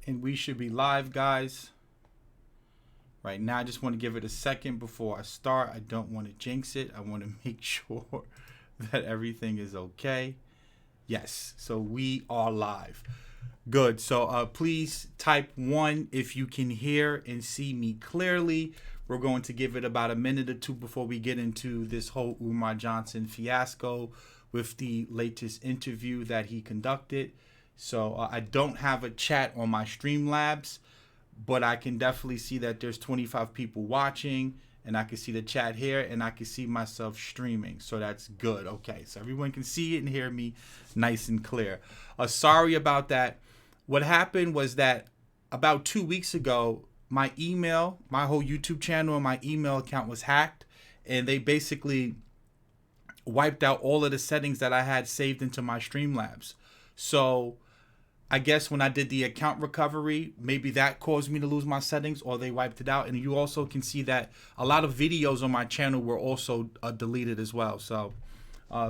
And we should be live, guys. Right now, I just want to give it a second before I start. I don't want to jinx it. I want to make sure that everything is okay. Yes, so we are live. Good. So please type 1 if you can hear and see me clearly. We're going to give it about a minute or two before we get into this whole Umar Johnson fiasco with the latest interview that he conducted. So I don't have a chat on my Streamlabs, but I can definitely see that there's 25 people watching, and I can see the chat here, and I can see myself streaming. So that's good. Okay, so everyone can see it and hear me nice and clear. Sorry about that. What happened was that about 2 weeks ago, my email, my whole YouTube channel and my email account was hacked, and they basically wiped out all of the settings that I had saved into my Streamlabs. So I guess when I did the account recovery, maybe that caused me to lose my settings, or they wiped it out. And you also can see that a lot of videos on my channel were also deleted as well. So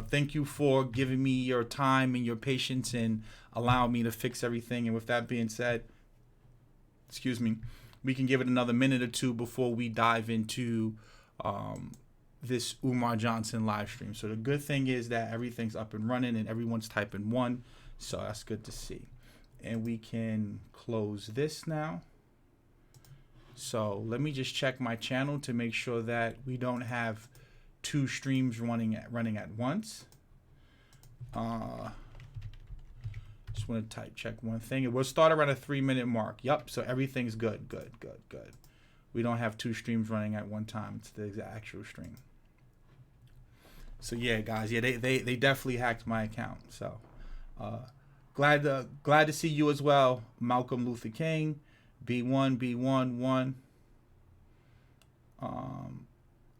thank you for giving me your time and your patience and allowing me to fix everything. And with that being said, excuse me, we can give it another minute or two before we dive into this Umar Johnson live stream. So the good thing is that everything's up and running and everyone's typing 1. So that's good to see. And we can close this now. So let me just check my channel to make sure that we don't have 2 streams running at once. Just want to check one thing. It will start around a 3-minute mark. Yep. So everything's good. Good. We don't have 2 streams running at one time. It's the actual stream. So yeah, guys. Yeah, they definitely hacked my account. So glad to see you as well, Malcolm Luther King, B1.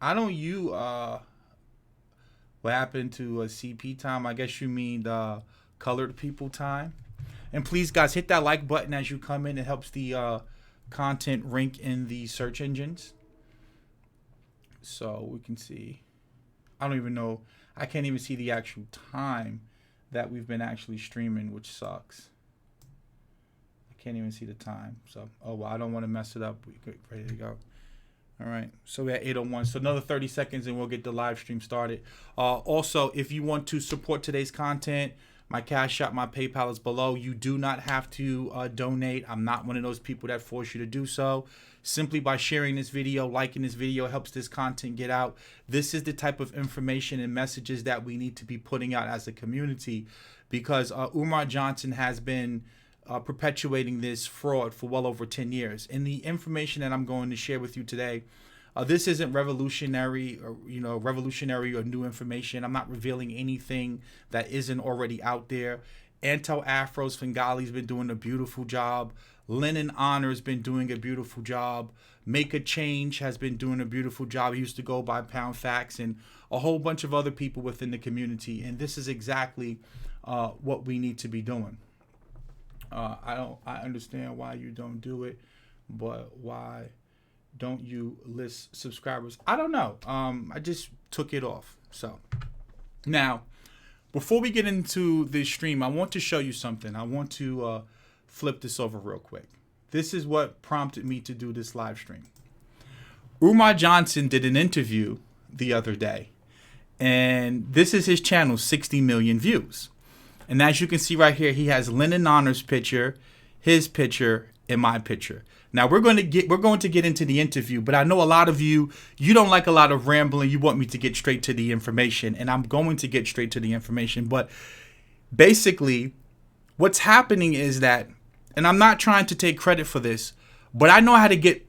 I don't what happened to CP time? I guess you mean the colored people time. And please, guys, hit that like button as you come in. It helps the content rank in the search engines. So we can see. I don't even know. I can't even see the actual time that we've been actually streaming, which sucks. I can't even see the time. So, oh well, I don't want to mess it up. We're ready to go. All right. So we're at 8:01. So another 30 seconds and we'll get the live stream started. Also, if you want to support today's content, my CashApp, my PayPal is below. You do not have to donate. I'm not one of those people that force you to do so. Simply by sharing this video, liking this video, helps this content get out. This is the type of information and messages that we need to be putting out as a community, because Umar Johnson has been perpetuating this fraud for well over 10 years. And the information that I'm going to share with you today, this isn't revolutionary or new information. I'm not revealing anything that isn't already out there. Anto Afro's Fingali's been doing a beautiful job. Lennon Honor's been doing a beautiful job. Make a Change has been doing a beautiful job. He used to go by Pound Facts, and a whole bunch of other people within the community. And this is exactly what we need to be doing. I understand why you don't do it, but why don't you list subscribers? I don't know. I just took it off. So now, before we get into this stream, I want to show you something. I want to flip this over real quick. This is what prompted me to do this live stream. Umar Johnson did an interview the other day, and this is his channel, 60 million views. And as you can see right here, he has Lennon Honor's picture, his picture, and my picture. Now we're going to get into the interview, but I know a lot of you don't like a lot of rambling. You want me to get straight to the information, and I'm going to get straight to the information. But basically, what's happening is that, and I'm not trying to take credit for this, but I know how to get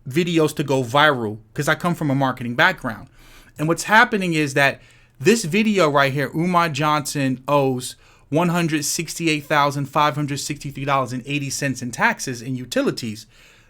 videos to go viral because I come from a marketing background. And what's happening is that this video right here, Umar Johnson owes $168,563.80 in taxes and utilities.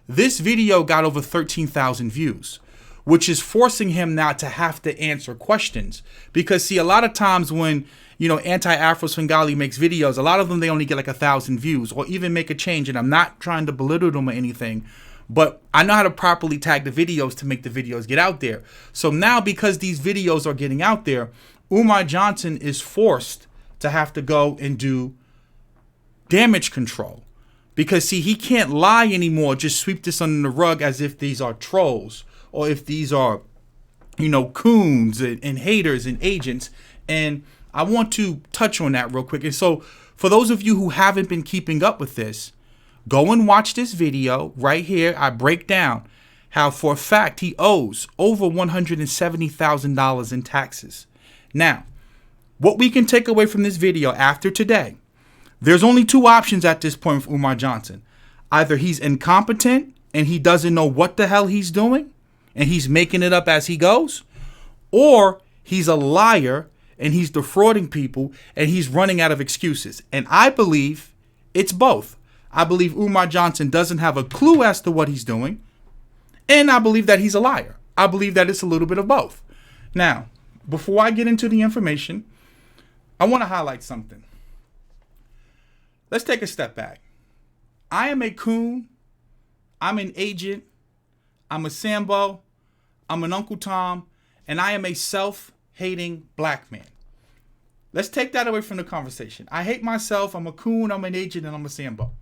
This video got over 13,000 views, which is forcing him now to have to answer questions. Because see, a lot of times when, Anti-Afro Svengali makes videos, a lot of them, they only get like 1,000 views or even Make a Change. And I'm not trying to belittle them or anything, but I know how to properly tag the videos to make the videos get out there. So now, because these videos are getting out there, Umar Johnson is forced to have to go and do damage control. Because, see, he can't lie anymore, just sweep this under the rug as if these are trolls or if these are, coons and haters and agents. And I want to touch on that real quick. And so for those of you who haven't been keeping up with this, go and watch this video right here. I break down how for a fact he owes over $170,000 in taxes. Now, what we can take away from this video after today, there's only two options at this point for Umar Johnson. Either he's incompetent and he doesn't know what the hell he's doing and he's making it up as he goes, or he's a liar and he's defrauding people and he's running out of excuses. And I believe it's both. I believe Umar Johnson doesn't have a clue as to what he's doing, and I believe that he's a liar. I believe that it's a little bit of both. Now, before I get into the information, I want to highlight something. Let's take a step back. I am a coon. I'm an agent. I'm a Sambo. I'm an Uncle Tom. And I am a self-hating black man. Let's take that away from the conversation. I hate myself. I'm a coon. I'm an agent. And I'm a Sambo.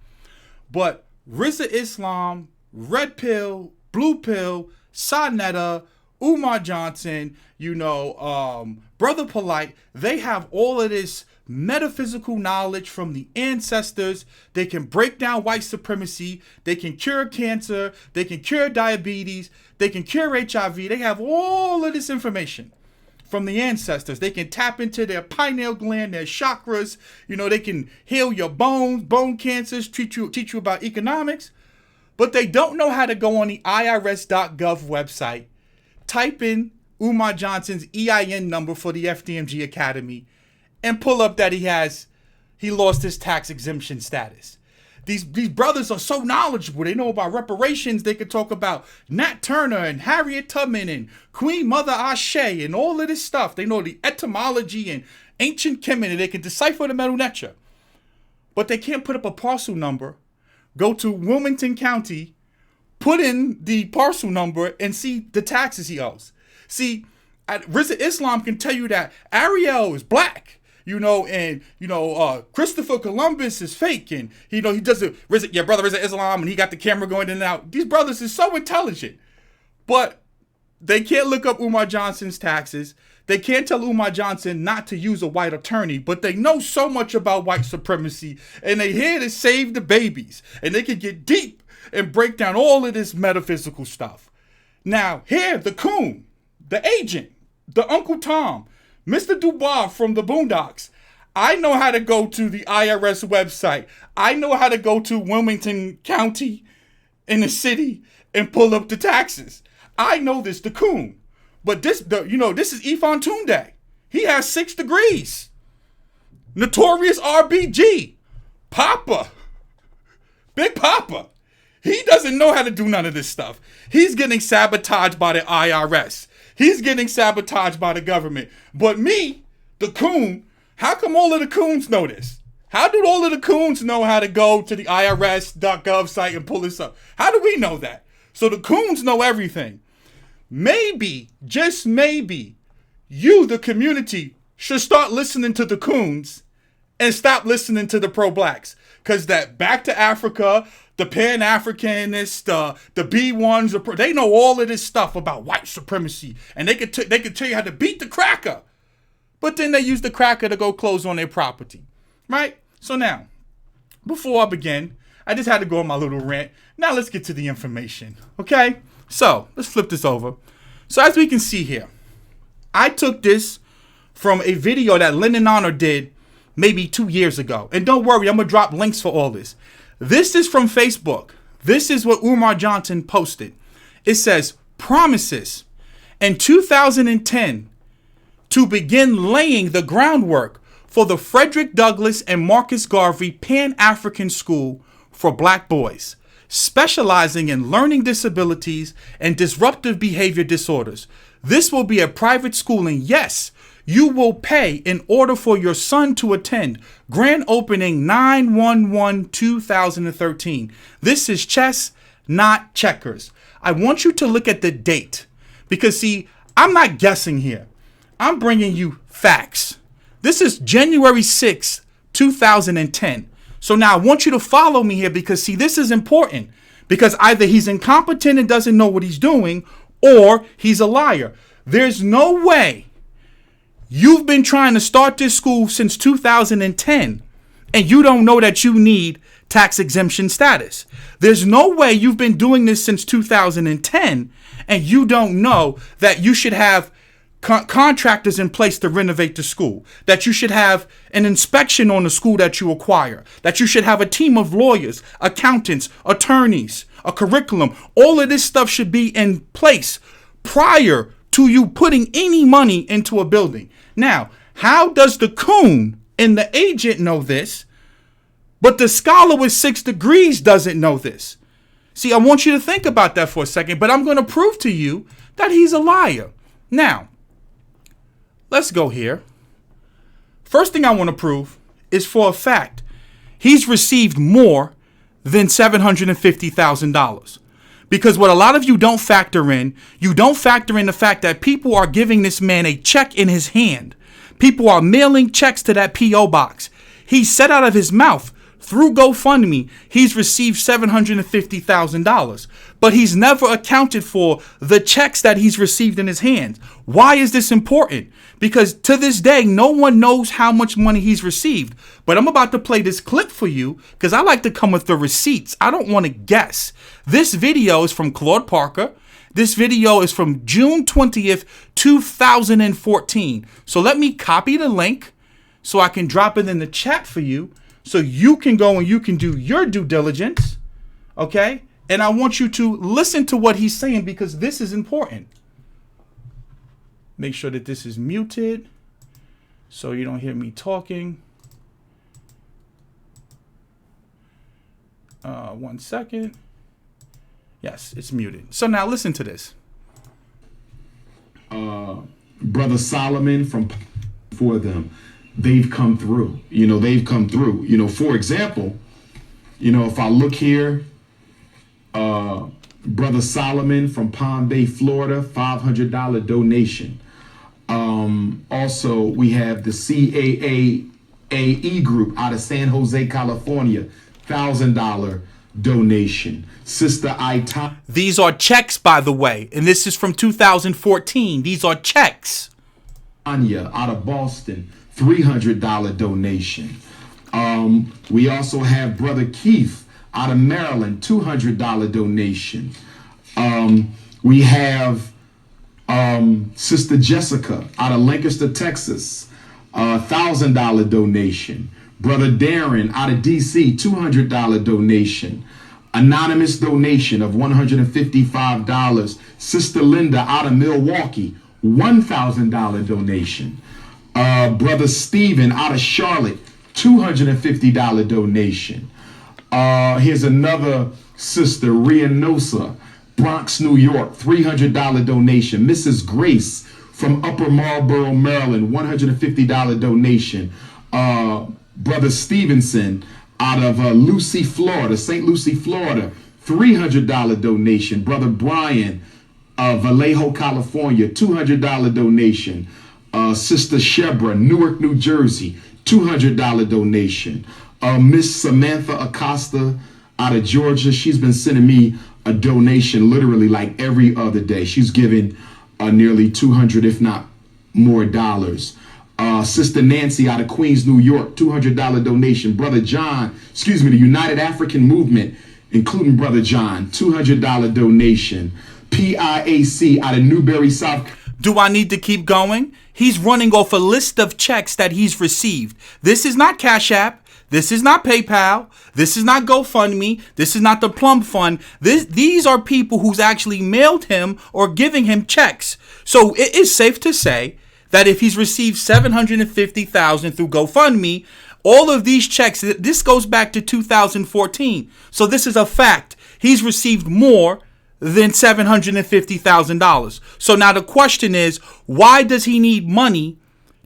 But Rizza Islam, Red Pill, Blue Pill, Sonetta, Umar Johnson, Brother Polite, they have all of this metaphysical knowledge from the ancestors. They can break down white supremacy. They can cure cancer. They can cure diabetes. They can cure HIV. They have all of this information from the ancestors. They can tap into their pineal gland, their chakras. They can heal your bones, bone cancers, teach you about economics. But they don't know how to go on the IRS.gov website, type in Umar Johnson's EIN number for the FDMG Academy, and pull up that he lost his tax exemption status. These brothers are so knowledgeable. They know about reparations. They could talk about Nat Turner and Harriet Tubman and Queen Mother Ashe and all of this stuff. They know the etymology and ancient Kemet. They can decipher the Medu Neter. But they can't put up a parcel number, go to Wilmington County, put in the parcel number, and see the taxes he owes. See, Rizza Islam can tell you that Ariel is black. Christopher Columbus is fake, and he doesn't. Your brother Rizza Islam, and he got the camera going in and out. These brothers are so intelligent, but they can't look up Umar Johnson's taxes. They can't tell Umar Johnson not to use a white attorney, but they know so much about white supremacy, and they here to save the babies, and they can get deep and break down all of this metaphysical stuff. Now, here, the coon, the agent, the Uncle Tom, Mr. Dubois from the Boondocks. I know how to go to the IRS website. I know how to go to Wilmington County in the city and pull up the taxes. I know this, the coon. But this is Ifan Tunde. He has 6 degrees. Notorious RBG. Papa. Big Papa. He doesn't know how to do none of this stuff. He's getting sabotaged by the IRS. He's getting sabotaged by the government. But me, the coon, how come all of the coons know this? How do all of the coons know how to go to the IRS.gov site and pull this up? How do we know that? So the coons know everything. Maybe, just maybe, you, the community, should start listening to the coons and stop listening to the pro-blacks. Because that Back to Africa, the Pan-Africanists, the B1s, they know all of this stuff about white supremacy. And they could tell you how to beat the cracker. But then they use the cracker to go close on their property. Right? So now, before I begin, I just had to go on my little rant. Now let's get to the information. Okay? So, let's flip this over. So as we can see here, I took this from a video that Lennon Honor did maybe 2 years ago. And don't worry, I'm going to drop links for all this. This is from Facebook. This is what Umar Johnson posted. It says, promises in 2010 to begin laying the groundwork for the Frederick Douglass and Marcus Garvey Pan-African School for Black Boys, specializing in learning disabilities and disruptive behavior disorders. This will be a private school, and yes, you will pay in order for your son to attend. Grand opening 9/11/2013. This is chess, not checkers. I want you to look at the date because, see, I'm not guessing here. I'm bringing you facts. This is January 6th, 2010. So now I want you to follow me here because, see, this is important because either he's incompetent and doesn't know what he's doing or he's a liar. There's no way you've been trying to start this school since 2010 and you don't know that you need tax exemption status. There's no way you've been doing this since 2010 and you don't know that you should have contractors in place to renovate the school, that you should have an inspection on the school that you acquire, that you should have a team of lawyers, accountants, attorneys, a curriculum. All of this stuff should be in place prior to you putting any money into a building. Now, how does the coon and the agent know this, but the scholar with 6 degrees doesn't know this? See, I want you to think about that for a second, but I'm going to prove to you that he's a liar. Now, let's go here. First thing I want to prove is for a fact he's received more than $750,000. Because what a lot of you don't factor in the fact that people are giving this man a check in his hand. People are mailing checks to that P.O. box. He said out of his mouth, through GoFundMe, he's received $750,000, but he's never accounted for the checks that he's received in his hands. Why is this important? Because to this day, no one knows how much money he's received. But I'm about to play this clip for you because I like to come with the receipts. I don't want to guess. This video is from Claude Parker. This video is from June 20th, 2014. So let me copy the link so I can drop it in the chat for you. So you can go and you can do your due diligence, okay? And I want you to listen to what he's saying because this is important. Make sure that this is muted so you don't hear me talking. 1 second. Yes, it's muted. So now listen to this. Brother Solomon from for them. They've come through, they've come through, for example, if I look here, Brother Solomon from Palm Bay, Florida, $500 donation. Also, we have the CAAE group out of San Jose, California, $1,000 donation. Sister Ita. These are checks, by the way, and this is from 2014. These are checks. Anya out of Boston, $300 donation. We also have Brother Keith out of Maryland, $200 donation. We have Sister Jessica out of Lancaster, Texas, $1,000 donation. Brother Darren out of DC, $200 donation. Anonymous donation of $155. Sister Linda out of Milwaukee, $1,000 donation. Brother Stephen out of Charlotte, $250 donation. Here's another sister, Rianosa, Bronx, New York, $300 donation. Mrs. Grace from Upper Marlboro, Maryland, $150 donation. Brother Stevenson out of Lucy, Florida, St. Lucie, Florida, $300 donation. Brother Brian of Vallejo, California, $200 donation. Sister Shebra, Newark, New Jersey, $200 donation. Miss Samantha Acosta out of Georgia, she's been sending me a donation literally like every other day. She's given nearly 200, if not more, dollars. Sister Nancy out of Queens, New York, $200 donation. Brother John, the United African Movement, including Brother John, $200 donation. PIAC out of Newberry, South. Do I need to keep going? He's running off a list of checks that he's received. This is not CashApp. This is not PayPal. This is not GoFundMe. This is not the Plum Fund. These are people who's actually mailed him or giving him checks. So it is safe to say that if he's received $750,000 through GoFundMe, all of these checks, this goes back to 2014. So this is a fact. He's received more than $750,000. So now the question is, why does he need money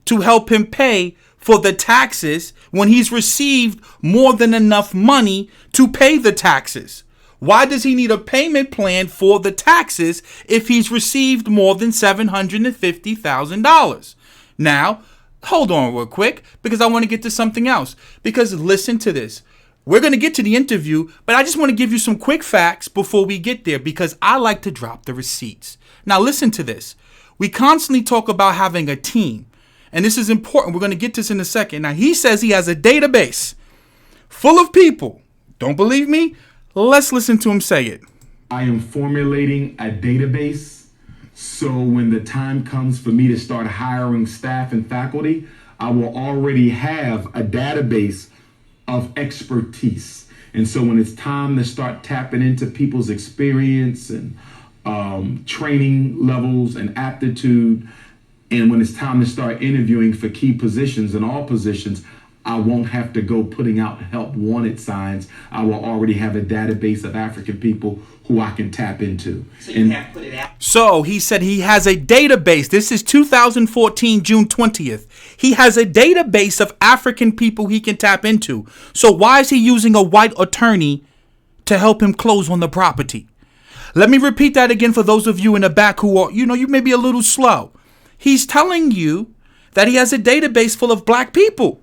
to help him pay for the taxes when he's received more than enough money to pay the taxes? Why does he need a payment plan for the taxes if he's received more than $750,000? Now, hold on real quick, because I want to get to something else. Because listen to this. We're going to get to the interview, but I just want to give you some quick facts before we get there because I like to drop the receipts. Now, listen to this. We constantly talk about having a team, and this is important. We're going to get this in a second. Now, he says he has a database full of people. Don't believe me? Let's listen to him say it. I am formulating a database, so when the time comes for me to start hiring staff and faculty, I will already have a database of expertise. And so when it's time to start tapping into people's experience and training levels and aptitude, and when it's time to start interviewing for key positions and all positions, I won't have to go putting out help wanted signs. I will already have a database of African people who I can tap into. So he said he has a database. This is 2014, June 20th. He has a database of African people he can tap into. So why is he using a white attorney to help him close on the property? Let me repeat that again for those of you in the back who are, you may be a little slow. He's telling you that he has a database full of black people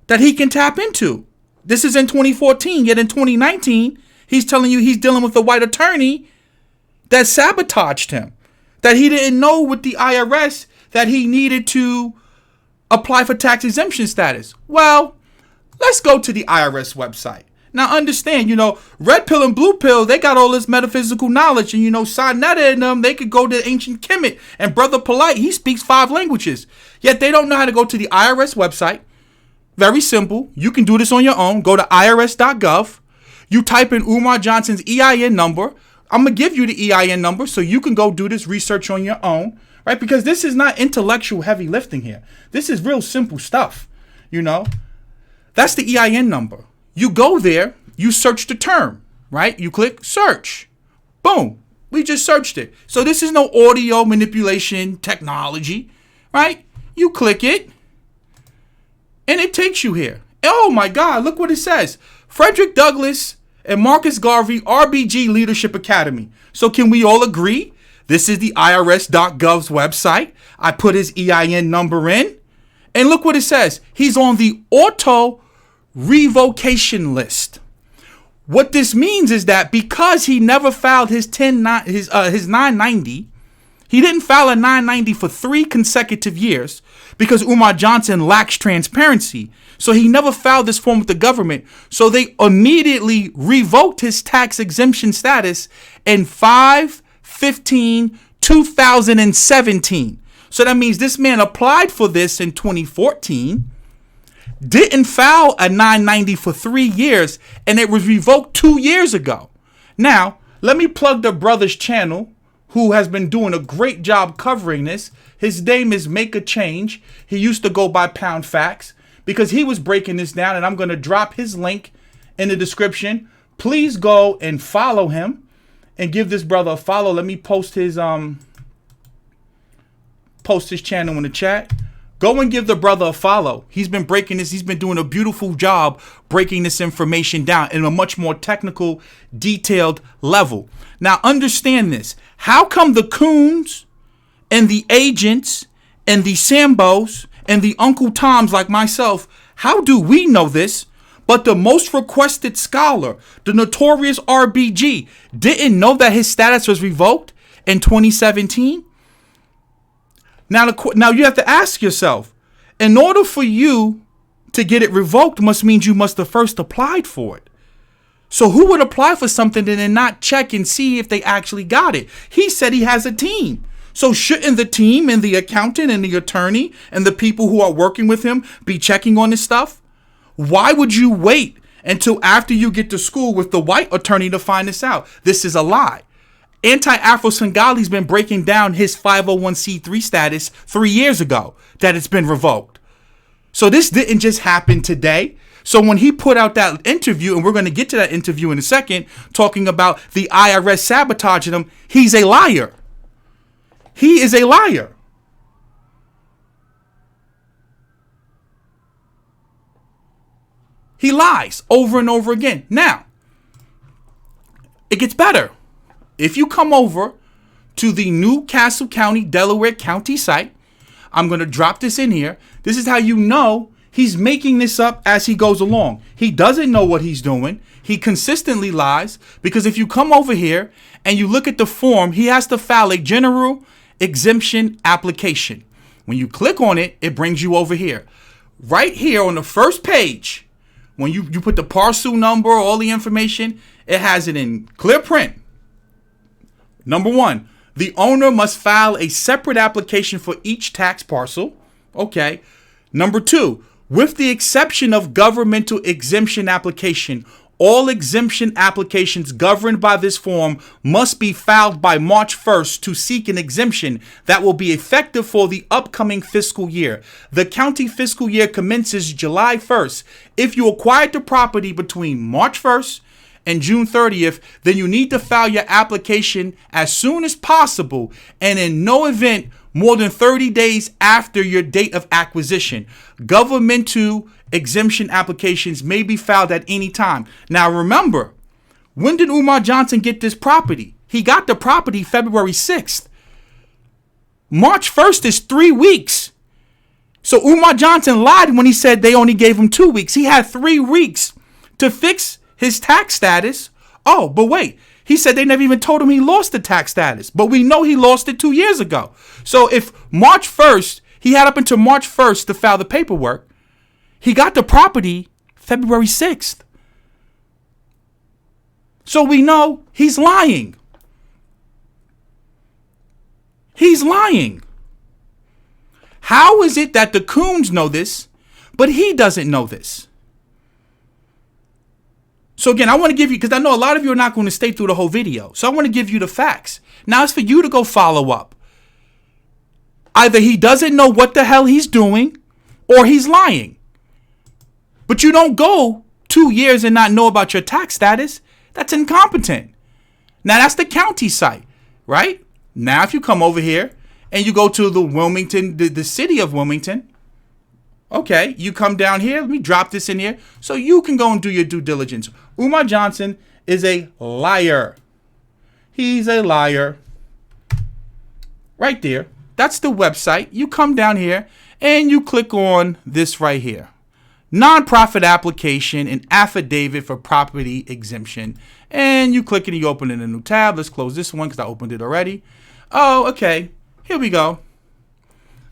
that he can tap into. This is in 2014, yet in 2019, he's telling you he's dealing with a white attorney that sabotaged him, that he didn't know with the IRS that he needed to apply for tax exemption status. Well, let's go to the IRS website. Now understand, red pill and blue pill, they got all this metaphysical knowledge, and Sarnetta and them, they could go to ancient Kemet, and Brother Polite, he speaks 5 languages, yet they don't know how to go to the IRS website. Very simple. You can do this on your own. Go to irs.gov. You type in Umar Johnson's EIN number. I'm going to give you the EIN number so you can go do this research on your own, right? Because this is not intellectual heavy lifting here. This is real simple stuff, That's the EIN number. You go there, you search the term, right? You click search. Boom. We just searched it. So this is no audio manipulation technology, right? You click it. And it takes you here. Oh my God, look what it says. Frederick Douglass and Marcus Garvey RBG Leadership Academy. So can we all agree? This is the irs.gov's website. I put his EIN number in. And look what it says. He's on the auto revocation list. What this means is that because he never filed his 990, he didn't file a 990 for 3 consecutive years because Umar Johnson lacks transparency. So he never filed this form with the government. So they immediately revoked his tax exemption status in 5/15/2017. So that means this man applied for this in 2014, didn't file a 990 for 3 years, and it was revoked 2 years ago. Now, let me plug the brother's channel, who has been doing a great job covering this. His name is Make a Change. He used to go by Pound Facts because he was breaking this down, and I'm going to drop his link in the description. Please go and follow him and give this brother a follow. Let me post his channel in the chat. Go and give the brother a follow. He's been breaking this. He's been doing a beautiful job breaking this information down in a much more technical, detailed level. Now, understand this. How come the coons and the agents and the Sambos and the Uncle Toms like myself, how do we know this? But the most requested scholar, the notorious RBG, didn't know that his status was revoked in 2017? Now you have to ask yourself, in order for you to get it revoked must mean you must have first applied for it. So who would apply for something and then not check and see if they actually got it? He said he has a team. So shouldn't the team and the accountant and the attorney and the people who are working with him be checking on this stuff? Why would you wait until after you get to school with the white attorney to find this out? This is a lie. Anti-Afro-Singali's been breaking down his 501c3 status 3 years ago that it's been revoked. So this didn't just happen today. So when he put out that interview, and we're going to get to that interview in a second, talking about the IRS sabotaging him, he's a liar. He is a liar. He lies over and over again. Now, it gets better. If you come over to the New Castle County, Delaware County site, I'm going to drop this in here. This is how you know He's making this up as he goes along. He doesn't know what he's doing. He consistently lies because if you come over here and you look at the form, he has to file a general exemption application. When you click on it, it brings you over here. Right here on the first page, when you put the parcel number, all the information, it has it in clear print. Number 1, the owner must file a separate application for each tax parcel. Okay. Number 2, with the exception of governmental exemption application, all exemption applications governed by this form must be filed by March 1st to seek an exemption that will be effective for the upcoming fiscal year. The county fiscal year commences July 1st. If you acquired the property between March 1st and June 30th, then you need to file your application as soon as possible and in no event more than 30 days after your date of acquisition. Governmental exemption applications may be filed at any time. Now remember, when did Umar Johnson get this property? He got the property February 6th. March 1st is 3 weeks. So Umar Johnson lied when he said they only gave him 2 weeks. He had 3 weeks to fix his tax status. Oh, but wait. He said they never even told him he lost the tax status. But we know he lost it 2 years ago. So if March 1st, he had up until March 1st to file the paperwork, he got the property February 6th. So we know he's lying. He's lying. How is it that the Coons know this, but he doesn't know this? So again, I want to give you, because I know a lot of you are not going to stay through the whole video. So I want to give you the facts. Now it's for you to go follow up. Either he doesn't know what the hell he's doing or he's lying. But you don't go 2 years and not know about your tax status. That's incompetent. Now that's the county site, right? Now if you come over here and you go to the Wilmington, the city of Wilmington, okay, you come down here. Let me drop this in here so you can go and do your due diligence. Umar Johnson is a liar. He's a liar. Right there. That's the website. You come down here and you click on this right here. Nonprofit application and affidavit for property exemption. And you click it and you open it in a new tab. Let's close this one because I opened it already. Oh, okay. Here we go.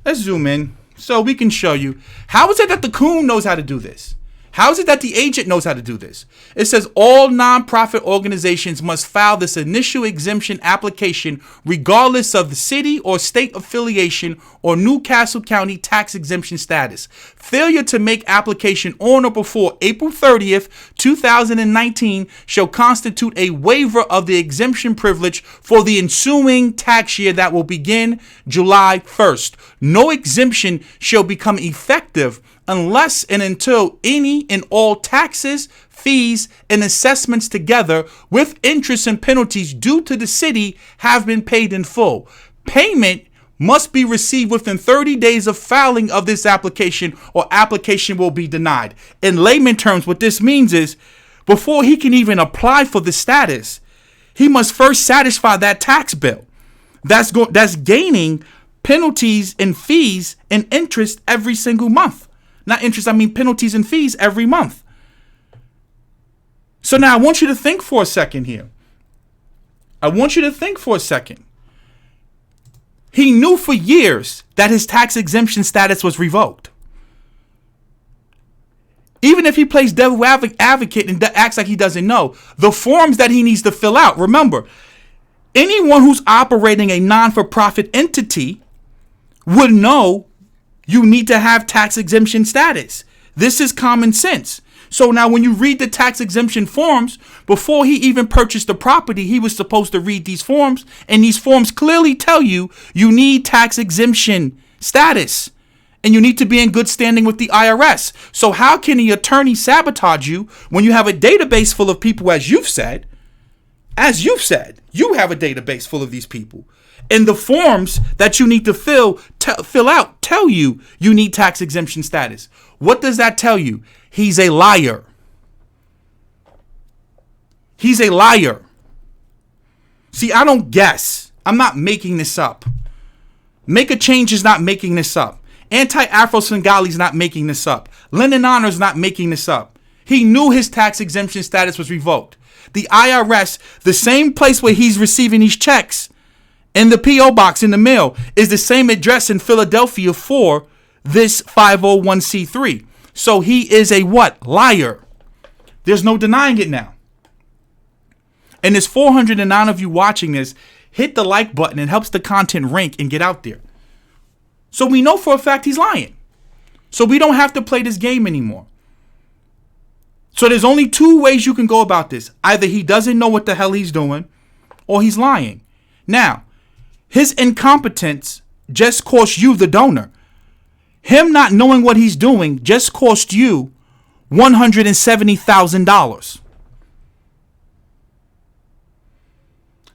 Let's zoom in so we can show you. How is it that the coon knows how to do this? How is it that the agent knows how to do this? It says all nonprofit organizations must file this initial exemption application regardless of the city or state affiliation or Newcastle County tax exemption status. Failure to make application on or before April 30th, 2019 shall constitute a waiver of the exemption privilege for the ensuing tax year that will begin July 1st. No exemption shall become effective unless and until any and all taxes, fees, and assessments together with interest and penalties due to the city have been paid in full. Payment must be received within 30 days of filing of this application or application will be denied. In layman terms, what this means is before he can even apply for the status, he must first satisfy that tax bill. That's gaining penalties and fees and interest every single month. Not interest, I mean penalties and fees every month. So now I want you to think for a second here. He knew for years that his tax exemption status was revoked. Even if he plays devil advocate and acts like he doesn't know, the forms that he needs to fill out, remember, anyone who's operating a non-for-profit entity would know you need to have tax exemption status. This is common sense. So now when you read the tax exemption forms, before he even purchased the property, he was supposed to read these forms. And these forms clearly tell you you need tax exemption status. And you need to be in good standing with the IRS. So how can the attorney sabotage you when you have a database full of people, as you've said, you have a database full of these people. And the forms that you need to fill out tell you need tax exemption status. What does that tell you? He's a liar. He's a liar. See, I don't guess. I'm not making this up. Make a Change is not making this up. Anti-Afro-Singali's not making this up. Lennon Honor's not making this up. He knew his tax exemption status was revoked. The IRS, the same place where he's receiving these checks in the P.O. box in the mail, is the same address in Philadelphia for this 501c3. So he is a what? Liar. There's no denying it now. And there's 409 of you watching this. Hit the like button. It helps the content rank and get out there. So we know for a fact he's lying. So we don't have to play this game anymore. So there's only two ways you can go about this. Either he doesn't know what the hell he's doing, or he's lying. Now, his incompetence just cost you, the donor. Him not knowing what he's doing just cost you $170,000.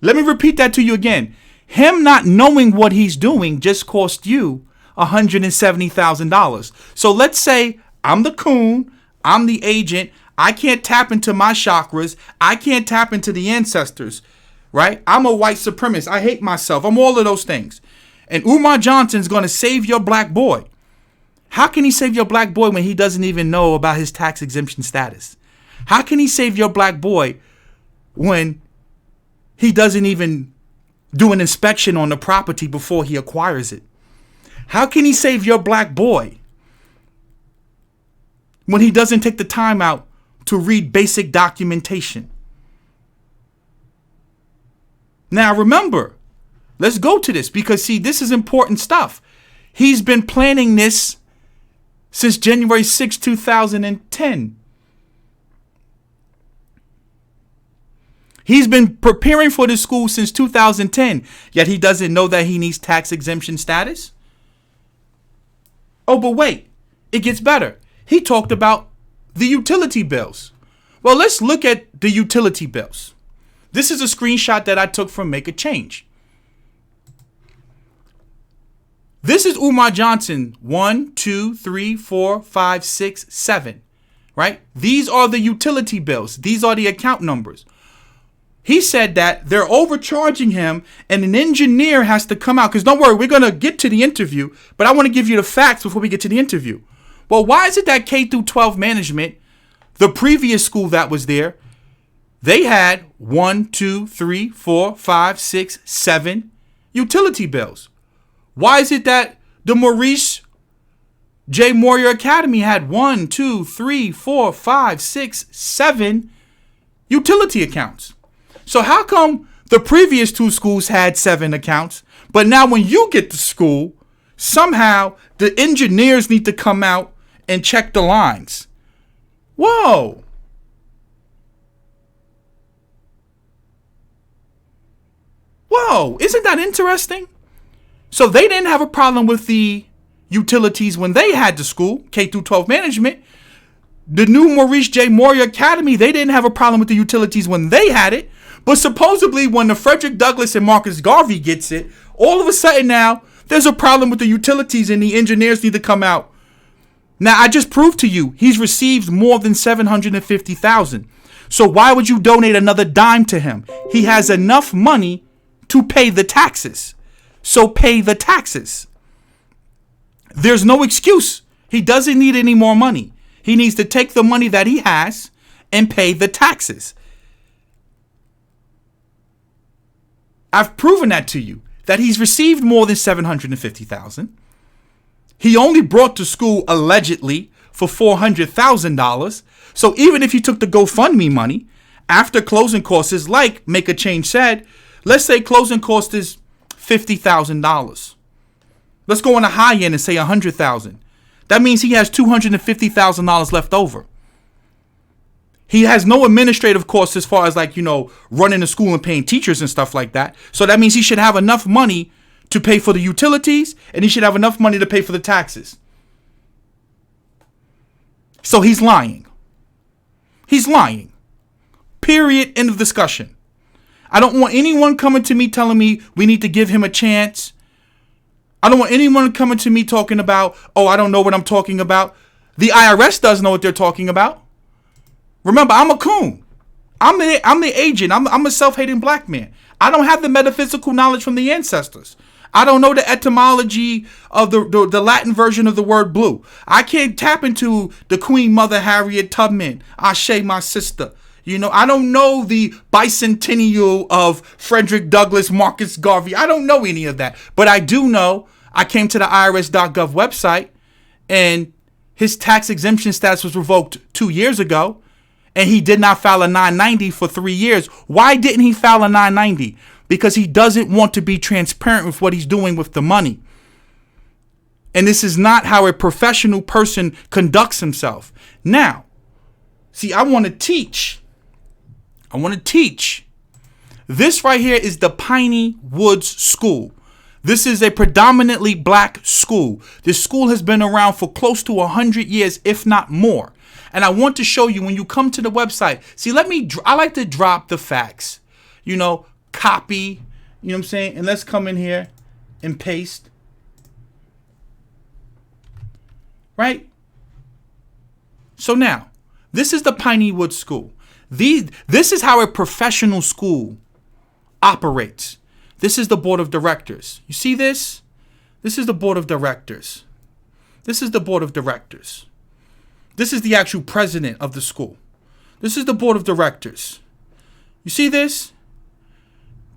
Let me repeat that to you again. Him not knowing what he's doing just cost you $170,000. So let's say I'm the coon, I'm the agent, I can't tap into my chakras, I can't tap into the ancestors, right? I'm a white supremacist, I hate myself, I'm all of those things. And Umar Johnson's going to save your black boy. How can he save your black boy when he doesn't even know about his tax exemption status? How can he save your black boy when he doesn't even do an inspection on the property before he acquires it? How can he save your black boy when he doesn't take the time out to read basic documentation? Now remember, let's go to this because see, this is important stuff. He's been planning this since January 6, 2010. He's been preparing for this school since 2010, yet he doesn't know that he needs tax exemption status. Oh, but wait, it gets better. He talked about the utility bills. Well, let's look at the utility bills. This is a screenshot that I took from Make a Change. This is Umar Johnson, 1, 2, 3, 4, 5, 6, 7, right? These are the utility bills. These are the account numbers. He said that they're overcharging him and an engineer has to come out. Because don't worry, we're going to get to the interview, but I want to give you the facts before we get to the interview. Well, why is it that K through 12 management, the previous school that was there, they had 1, 2, 3, 4, 5, 6, 7 utility bills? Why is it that the Maurice J. Moyer Academy had 1, 2, 3, 4, 5, 6, 7 utility accounts? So how come the previous two schools had 7 accounts, but now when you get to school, somehow the engineers need to come out and check the lines? Whoa. Whoa, isn't that interesting? So they didn't have a problem with the utilities when they had the school, K through 12 management. The new Maurice J. Moyer Academy, they didn't have a problem with the utilities when they had it. But supposedly when the Frederick Douglass and Marcus Garvey gets it, all of a sudden now there's a problem with the utilities and the engineers need to come out. Now I just proved to you he's received more than $750,000. So why would you donate another dime to him? He has enough money to pay the taxes. So pay the taxes. There's no excuse. He doesn't need any more money. He needs to take the money that he has and pay the taxes. I've proven that to you, that he's received more than $750,000. He only brought to school allegedly for $400,000. So even if you took the GoFundMe money after closing costs, like Make a Change said, let's say closing cost is $50,000. Let's go on the high end and say $100,000. That means he has $250,000 left over. He has no administrative costs as far as running the school and paying teachers and stuff like that. So that means he should have enough money to pay for the utilities and he should have enough money to pay for the taxes. So he's lying. He's lying. Period. End of discussion. I don't want anyone coming to me telling me we need to give him a chance. I don't want anyone coming to me talking about, oh, I don't know what I'm talking about. The IRS does know what they're talking about. Remember, I'm a coon. I'm the agent. I'm a self-hating black man. I don't have the metaphysical knowledge from the ancestors. I don't know the etymology of the Latin version of the word blue. I can't tap into the Queen Mother Harriet Tubman. Ashe, my sister. You know, I don't know the bicentennial of Frederick Douglass, Marcus Garvey. I don't know any of that. But I do know I came to the IRS.gov website and his tax exemption status was revoked 2 years ago. And he did not file a 990 for 3 years. Why didn't he file a 990? Because he doesn't want to be transparent with what he's doing with the money. And this is not how a professional person conducts himself. Now, see, I want to teach. This right here is the Piney Woods School. This is a predominantly black school. This school has been around for close to 100 years, if not more. And I want to show you when you come to the website. See, I like to drop the facts. You know, copy, you know what I'm saying? And let's come in here and paste. Right? So now, this is the Piney Woods School. This is how a professional school operates. This is the board of directors. You see this? This is the board of directors. This is the board of directors. This is the actual president of the school. This is the board of directors. You see this?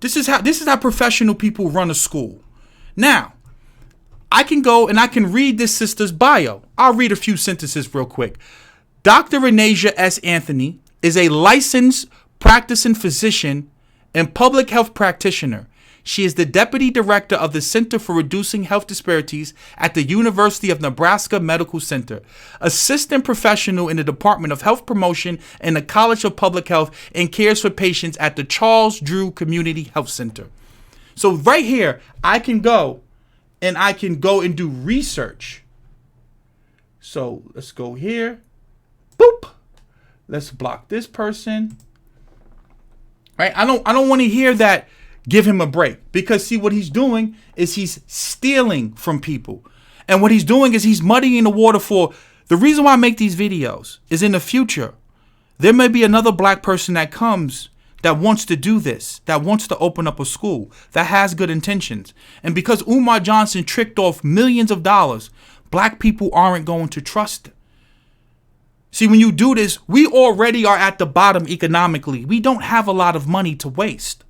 This is how professional people run a school. Now, I can go and I can read this sister's bio. I'll read a few sentences real quick. Dr. Renasia S. Anthony is a licensed practicing physician and public health practitioner. She is the deputy director of the Center for Reducing Health Disparities at the University of Nebraska Medical Center, assistant professional in the Department of Health Promotion in the College of Public Health, and cares for patients at the Charles Drew Community Health Center. So right here, I can go and do research. So let's go here. Boop. Let's block this person. Right? I don't want to hear that. Give him a break, because see what he's doing is he's stealing from people. And what he's doing is he's muddying the water for the reason why I make these videos is in the future. There may be another black person that comes that wants to do this, that wants to open up a school, that has good intentions. And because Umar Johnson tricked off millions of dollars, black people aren't going to trust it. See, when you do this, we already are at the bottom economically. We don't have a lot of money to waste.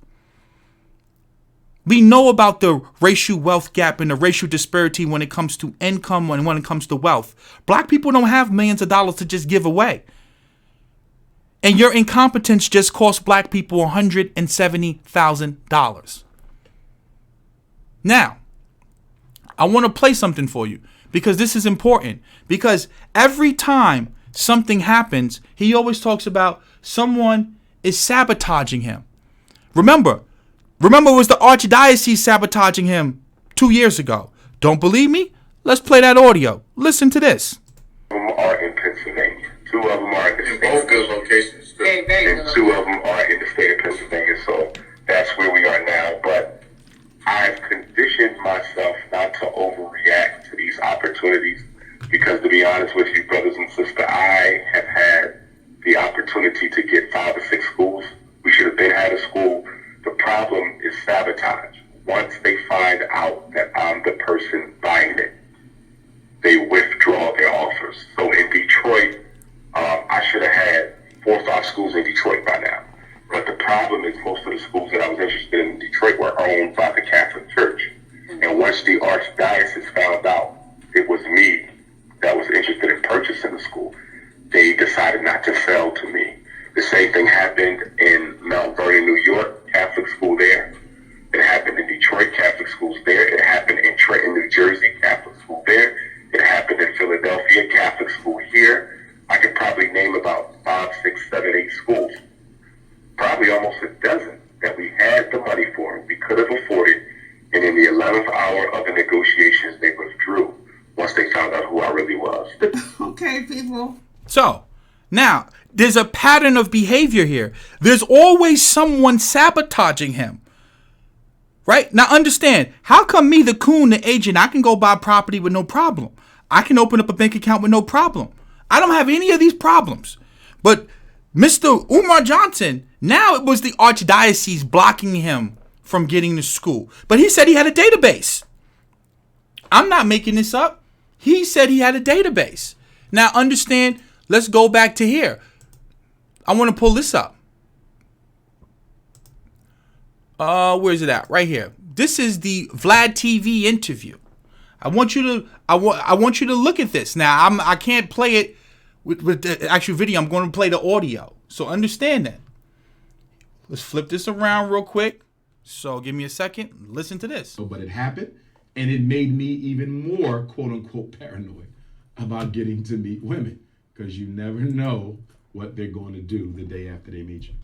We know about the racial wealth gap and the racial disparity when it comes to income and when it comes to wealth. Black people don't have millions of dollars to just give away. And your incompetence just cost black people $170,000. Now, I want to play something for you because this is important. Because every time something happens, he always talks about someone is sabotaging him. Remember, it was the Archdiocese sabotaging him 2 years ago. Don't believe me? Let's play that audio. Listen to this. Them are in Pennsylvania. 2 of them are in the state. Both good locations. And 2 of them are in the state of Pennsylvania. So that's where we are now. But I've conditioned myself not to overreact to these opportunities because, to be honest with you, brothers and sisters, I have had the opportunity to get 5 or 6 schools. We should have been had a school. The problem is sabotage. Once they find out that I'm the person buying it, they withdraw their offers. So in Detroit, I should have had 4 or 5 schools in Detroit by now. But the problem is most of the schools that I was interested in Detroit were owned by the Catholic Church. And once the Archdiocese found out it was me that was interested in purchasing the school, they decided not to sell to me. The same thing happened in Mount Vernon, New York, Catholic school there. It happened in Detroit, Catholic schools there. It happened in Trenton, New Jersey, Catholic school there. It happened in Philadelphia, Catholic school here. I could probably name about 5, 6, 7, 8 schools. Probably almost a dozen that we had the money for. We could have afforded. And in the 11th hour of the negotiations, they withdrew once they found out who I really was. Okay, people. So, now, there's a pattern of behavior here. There's always someone sabotaging him. Right? Now, understand, how come me, the coon, the agent, I can go buy property with no problem? I can open up a bank account with no problem. I don't have any of these problems. But Mr. Umar Johnson, now it was the Archdiocese blocking him from getting to school. But he said he had a database. I'm not making this up. He said he had a database. Now understand, let's go back to here. I want to pull this up. Where's it at? Right here. This is the Vlad TV interview. I want you to look at this. Now I can't play it with the actual video. I'm going to play the audio. So understand that. Let's flip this around real quick. So give me a second. Listen to this. But it happened, and it made me even more quote unquote paranoid about getting to meet women, because you never know what they're going to do the day after they meet you.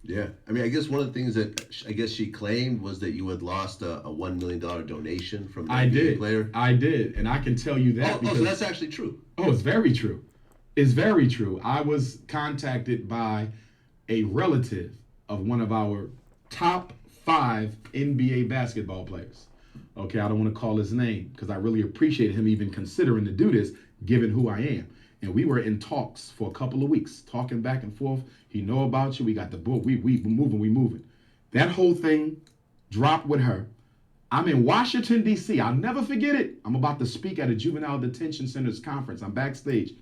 Yeah, I mean, I guess one of the things that I guess she claimed was that you had lost a $1 million donation from the NBA player. I did, and I can tell you that. So that's actually true. Oh, it's very true. It's very true. I was contacted by a relative of one of our top 5 NBA basketball players. Okay, I don't want to call his name because I really appreciate him even considering to do this, given who I am. And we were in talks for a couple of weeks, talking back and forth. He know about you. We got the book. We moving. That whole thing dropped with her. I'm in Washington, D.C. I'll never forget it. I'm about to speak at a juvenile detention center's conference. I'm backstage.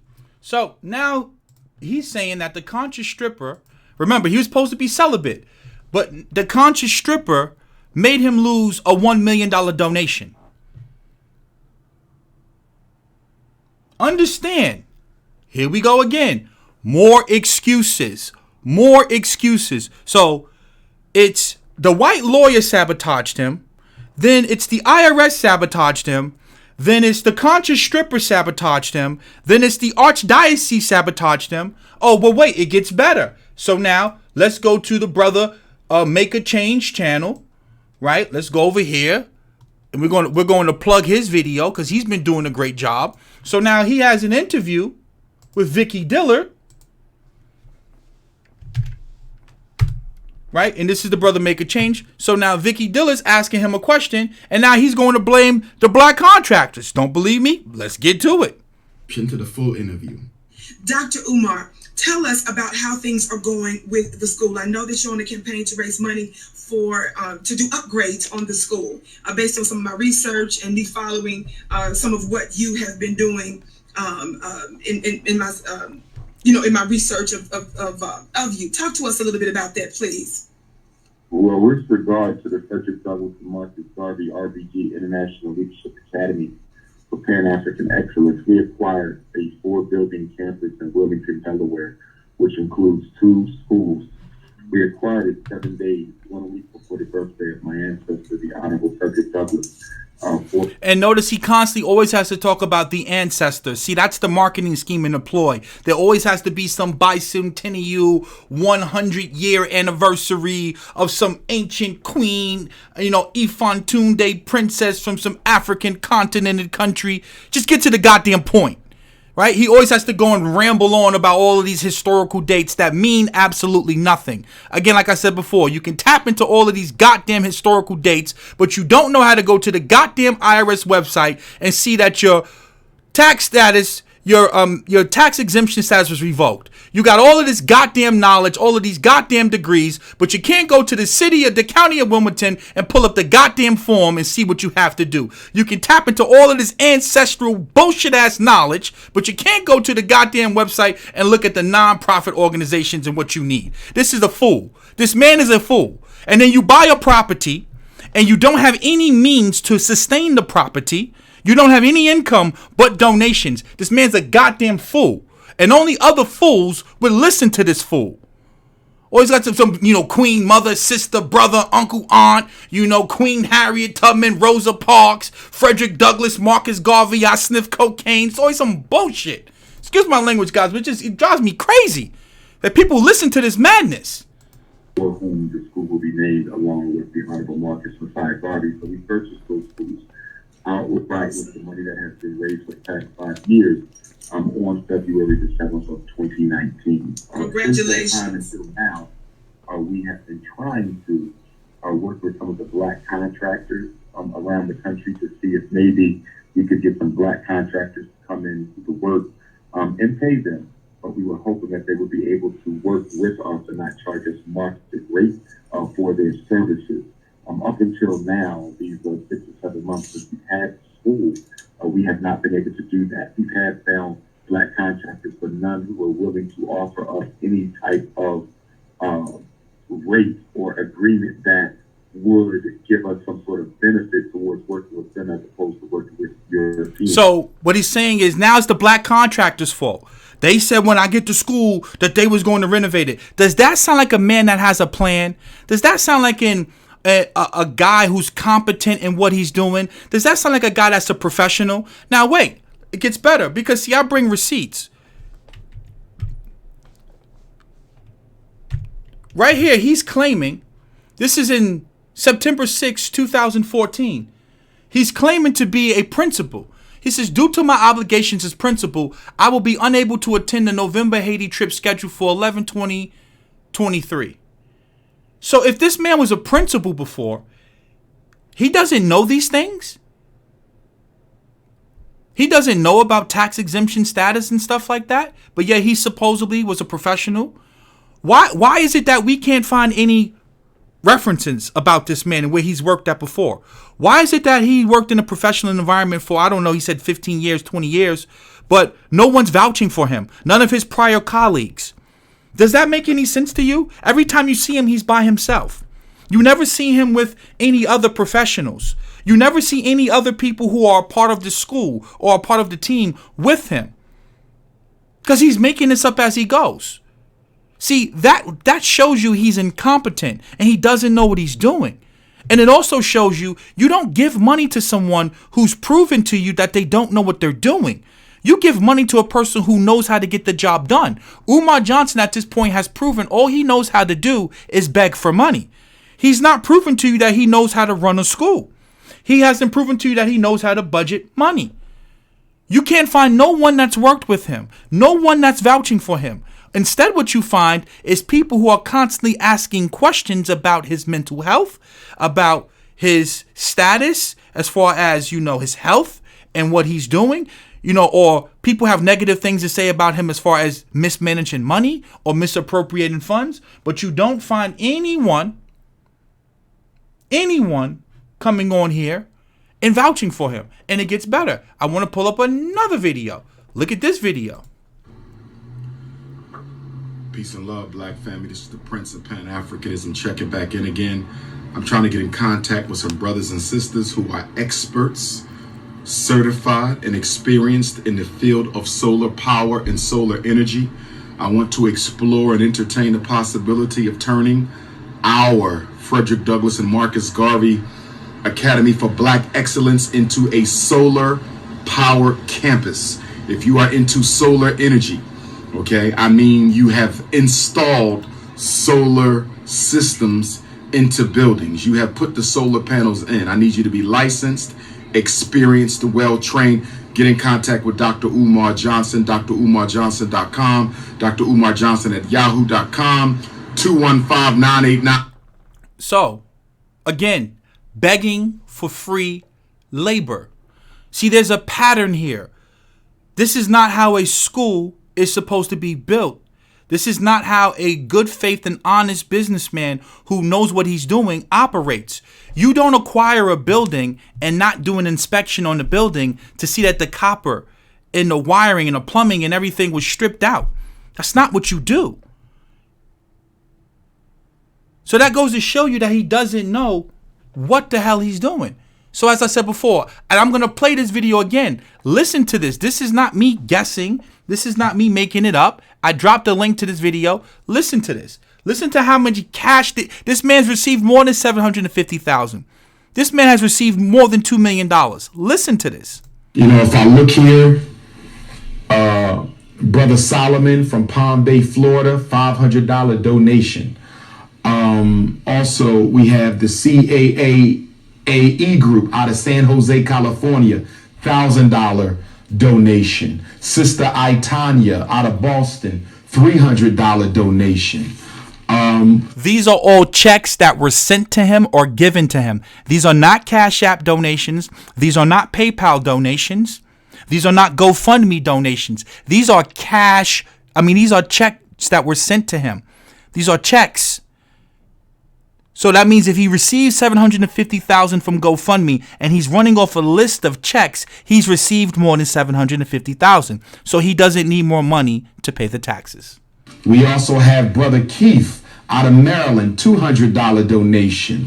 So now he's saying that the conscious stripper, remember, he was supposed to be celibate, but the conscious stripper made him lose a $1 million donation. Understand. Here we go again. More excuses. So it's the white lawyer sabotaged him. Then it's the IRS sabotaged him. Then it's the conscious stripper sabotaged him. Then it's the archdiocese sabotaged him. Oh, but wait, it gets better. So now let's go to the brother Make a Change channel, right? Let's go over here. And we're going to plug his video because he's been doing a great job. So now he has an interview with Vicky Dillard, right? And this is the brother Make a Change. So now Vicky Dillard's asking him a question, and now he's going to blame the black contractors. Don't believe me? Let's get to it. Into the full interview. Dr. Umar, tell us about how things are going with the school. I know that you're on a campaign to raise money for to do upgrades on the school. Based on some of my research and me following some of what you have been doing in my research of you. Talk to us a little bit about that, please. Well, with regard to the Frederick Douglass and Marcus Garvey RBG International Leadership Academy for Pan-African Excellence, we acquired a 4-building campus in Wilmington, Delaware, which includes 2 schools. We acquired it 7 days, 1 week before the birthday of my ancestor, the Honorable Frederick Douglass. And notice he constantly always has to talk about the ancestors. See, that's the marketing scheme in the ploy. There always has to be some bicentennial 100-year anniversary of some ancient queen, Ifontunde princess from some African continental country. Just get to the goddamn point. Right? He always has to go and ramble on about all of these historical dates that mean absolutely nothing. Again, like I said before, you can tap into all of these goddamn historical dates, but you don't know how to go to the goddamn IRS website and see that your tax status, your tax exemption status was revoked. You got all of this goddamn knowledge, all of these goddamn degrees, but you can't go to the city or the county of Wilmington and pull up the goddamn form and see what you have to do. You can tap into all of this ancestral bullshit ass knowledge, but you can't go to the goddamn website and look at the non-profit organizations and what you need. This is a fool. This man is a fool. And then you buy a property and you don't have any means to sustain the property. You don't have any income but donations. This man's a goddamn fool. And only other fools would listen to this fool. Or he's got some Queen Mother, sister, brother, uncle, aunt, Queen Harriet Tubman, Rosa Parks, Frederick Douglass, Marcus Garvey, I sniff cocaine. It's always some bullshit. Excuse my language, guys, but it drives me crazy that people listen to this madness. For whom the school will be named along with the Honorable Marcus Messiah Garvey. So we purchased those schools outright with the money that has been raised for the past 5 years. On February the 7th of 2019. Congratulations. Since that time until now, we have been trying to work with some of the black contractors around the country to see if maybe we could get some black contractors to come in to work and pay them. But we were hoping that they would be able to work with us and not charge us market rate for their services. Up until now, these 6 or 7 months since we've had school, we have not been able to do that. We've had found black contractors, but none who are willing to offer us any type of rate or agreement that would give us some sort of benefit towards working with them as opposed to working with your team. So what he's saying is now it's the black contractors' fault. They said when I get to school that they was going to renovate it. Does that sound like a man that has a plan? Does that sound like a guy who's competent in what he's doing? Does that sound like a guy that's a professional? Now wait, it gets better because see, I bring receipts. Right here, he's claiming, this is in September 6, 2014. He's claiming to be a principal. He says, due to my obligations as principal, I will be unable to attend the November Haiti trip scheduled for 11/20/23. So if this man was a principal before, he doesn't know these things? He doesn't know about tax exemption status and stuff like that, but yet he supposedly was a professional. Why is it that we can't find any references about this man and where he's worked at before? Why is it that he worked in a professional environment for, I don't know, he said 15 years, 20 years, but no one's vouching for him? None of his prior colleagues. Does that make any sense to you? Every time you see him, he's by himself. You never see him with any other professionals. You never see any other people who are a part of the school or a part of the team with him. Because he's making this up as he goes. See, that shows you he's incompetent and he doesn't know what he's doing. And it also shows you don't give money to someone who's proven to you that they don't know what they're doing. You give money to a person who knows how to get the job done. Umar Johnson at this point has proven all he knows how to do is beg for money. He's not proven to you that he knows how to run a school. He hasn't proven to you that he knows how to budget money. You can't find no one that's worked with him, no one that's vouching for him. Instead, what you find is people who are constantly asking questions about his mental health, about his status as far as, his health and what he's doing, or people have negative things to say about him as far as mismanaging money or misappropriating funds. But you don't find anyone coming on here and vouching for him. And it gets better. I want to pull up another video. Look at this video. Peace and love, black family. This is the Prince of Pan-Africanism checking back in again. I'm trying to get in contact with some brothers and sisters who are experts, certified, and experienced in the field of solar power and solar energy. I want to explore and entertain the possibility of turning our Frederick Douglass and Marcus Garvey Academy for Black Excellence into a solar power campus. If you are into solar energy, okay, I mean, you have installed solar systems into buildings. You have put the solar panels in. I need you to be licensed, experienced, well-trained. Get in contact with Dr. Umar Johnson, drumarjohnson.com, Dr. Umar Johnson at yahoo.com, 215-989. So, again, begging for free labor. See, there's a pattern here. This is not how a school is supposed to be built. This is not how a good faith and honest businessman who knows what he's doing operates. You don't acquire a building and not do an inspection on the building to see that the copper and the wiring and the plumbing and everything was stripped out. That's not what you do. So that goes to show you that he doesn't know what the hell he's doing. So as I said before, and I'm going to play this video again. Listen to this. This is not me guessing. This is not me making it up. I dropped a link to this video. Listen to this. Listen to how much cash this man's received. More than $750,000. This man has received more than $2 million. Listen to this. If I look here, Brother Solomon from Palm Bay, Florida, $500 donation. Also, we have the CAAE group out of San Jose, California, $1,000 donation. Sister Itanya out of Boston, $300 donation. These are all checks that were sent to him or given to him. These are not CashApp donations. These are not PayPal donations. These are not GoFundMe donations. These are these are checks that were sent to him. These are checks. So that means if he receives $750,000 from GoFundMe and he's running off a list of checks, he's received more than $750,000. So he doesn't need more money to pay the taxes. We also have Brother Keith out of Maryland, $200 donation.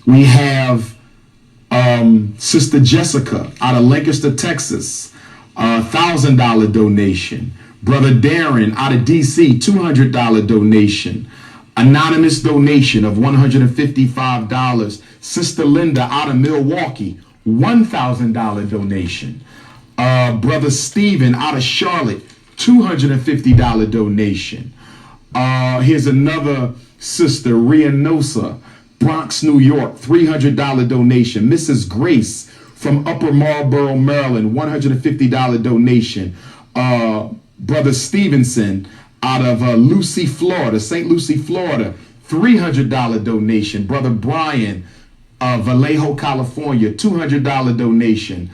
We have Sister Jessica out of Lancaster, Texas, $1,000 donation. Brother Darren out of DC, $200 donation. Anonymous donation of $155. Sister Linda out of Milwaukee, $1,000 donation. Brother Stephen out of Charlotte, $250 donation. Here's another sister, Rianosa, Bronx, New York, $300 donation. Mrs. Grace from Upper Marlboro, Maryland, $150 donation. Brother Stevenson out of Lucy, Florida, St. Lucie, Florida, $300 donation. Brother Brian, Vallejo, California, $200 donation.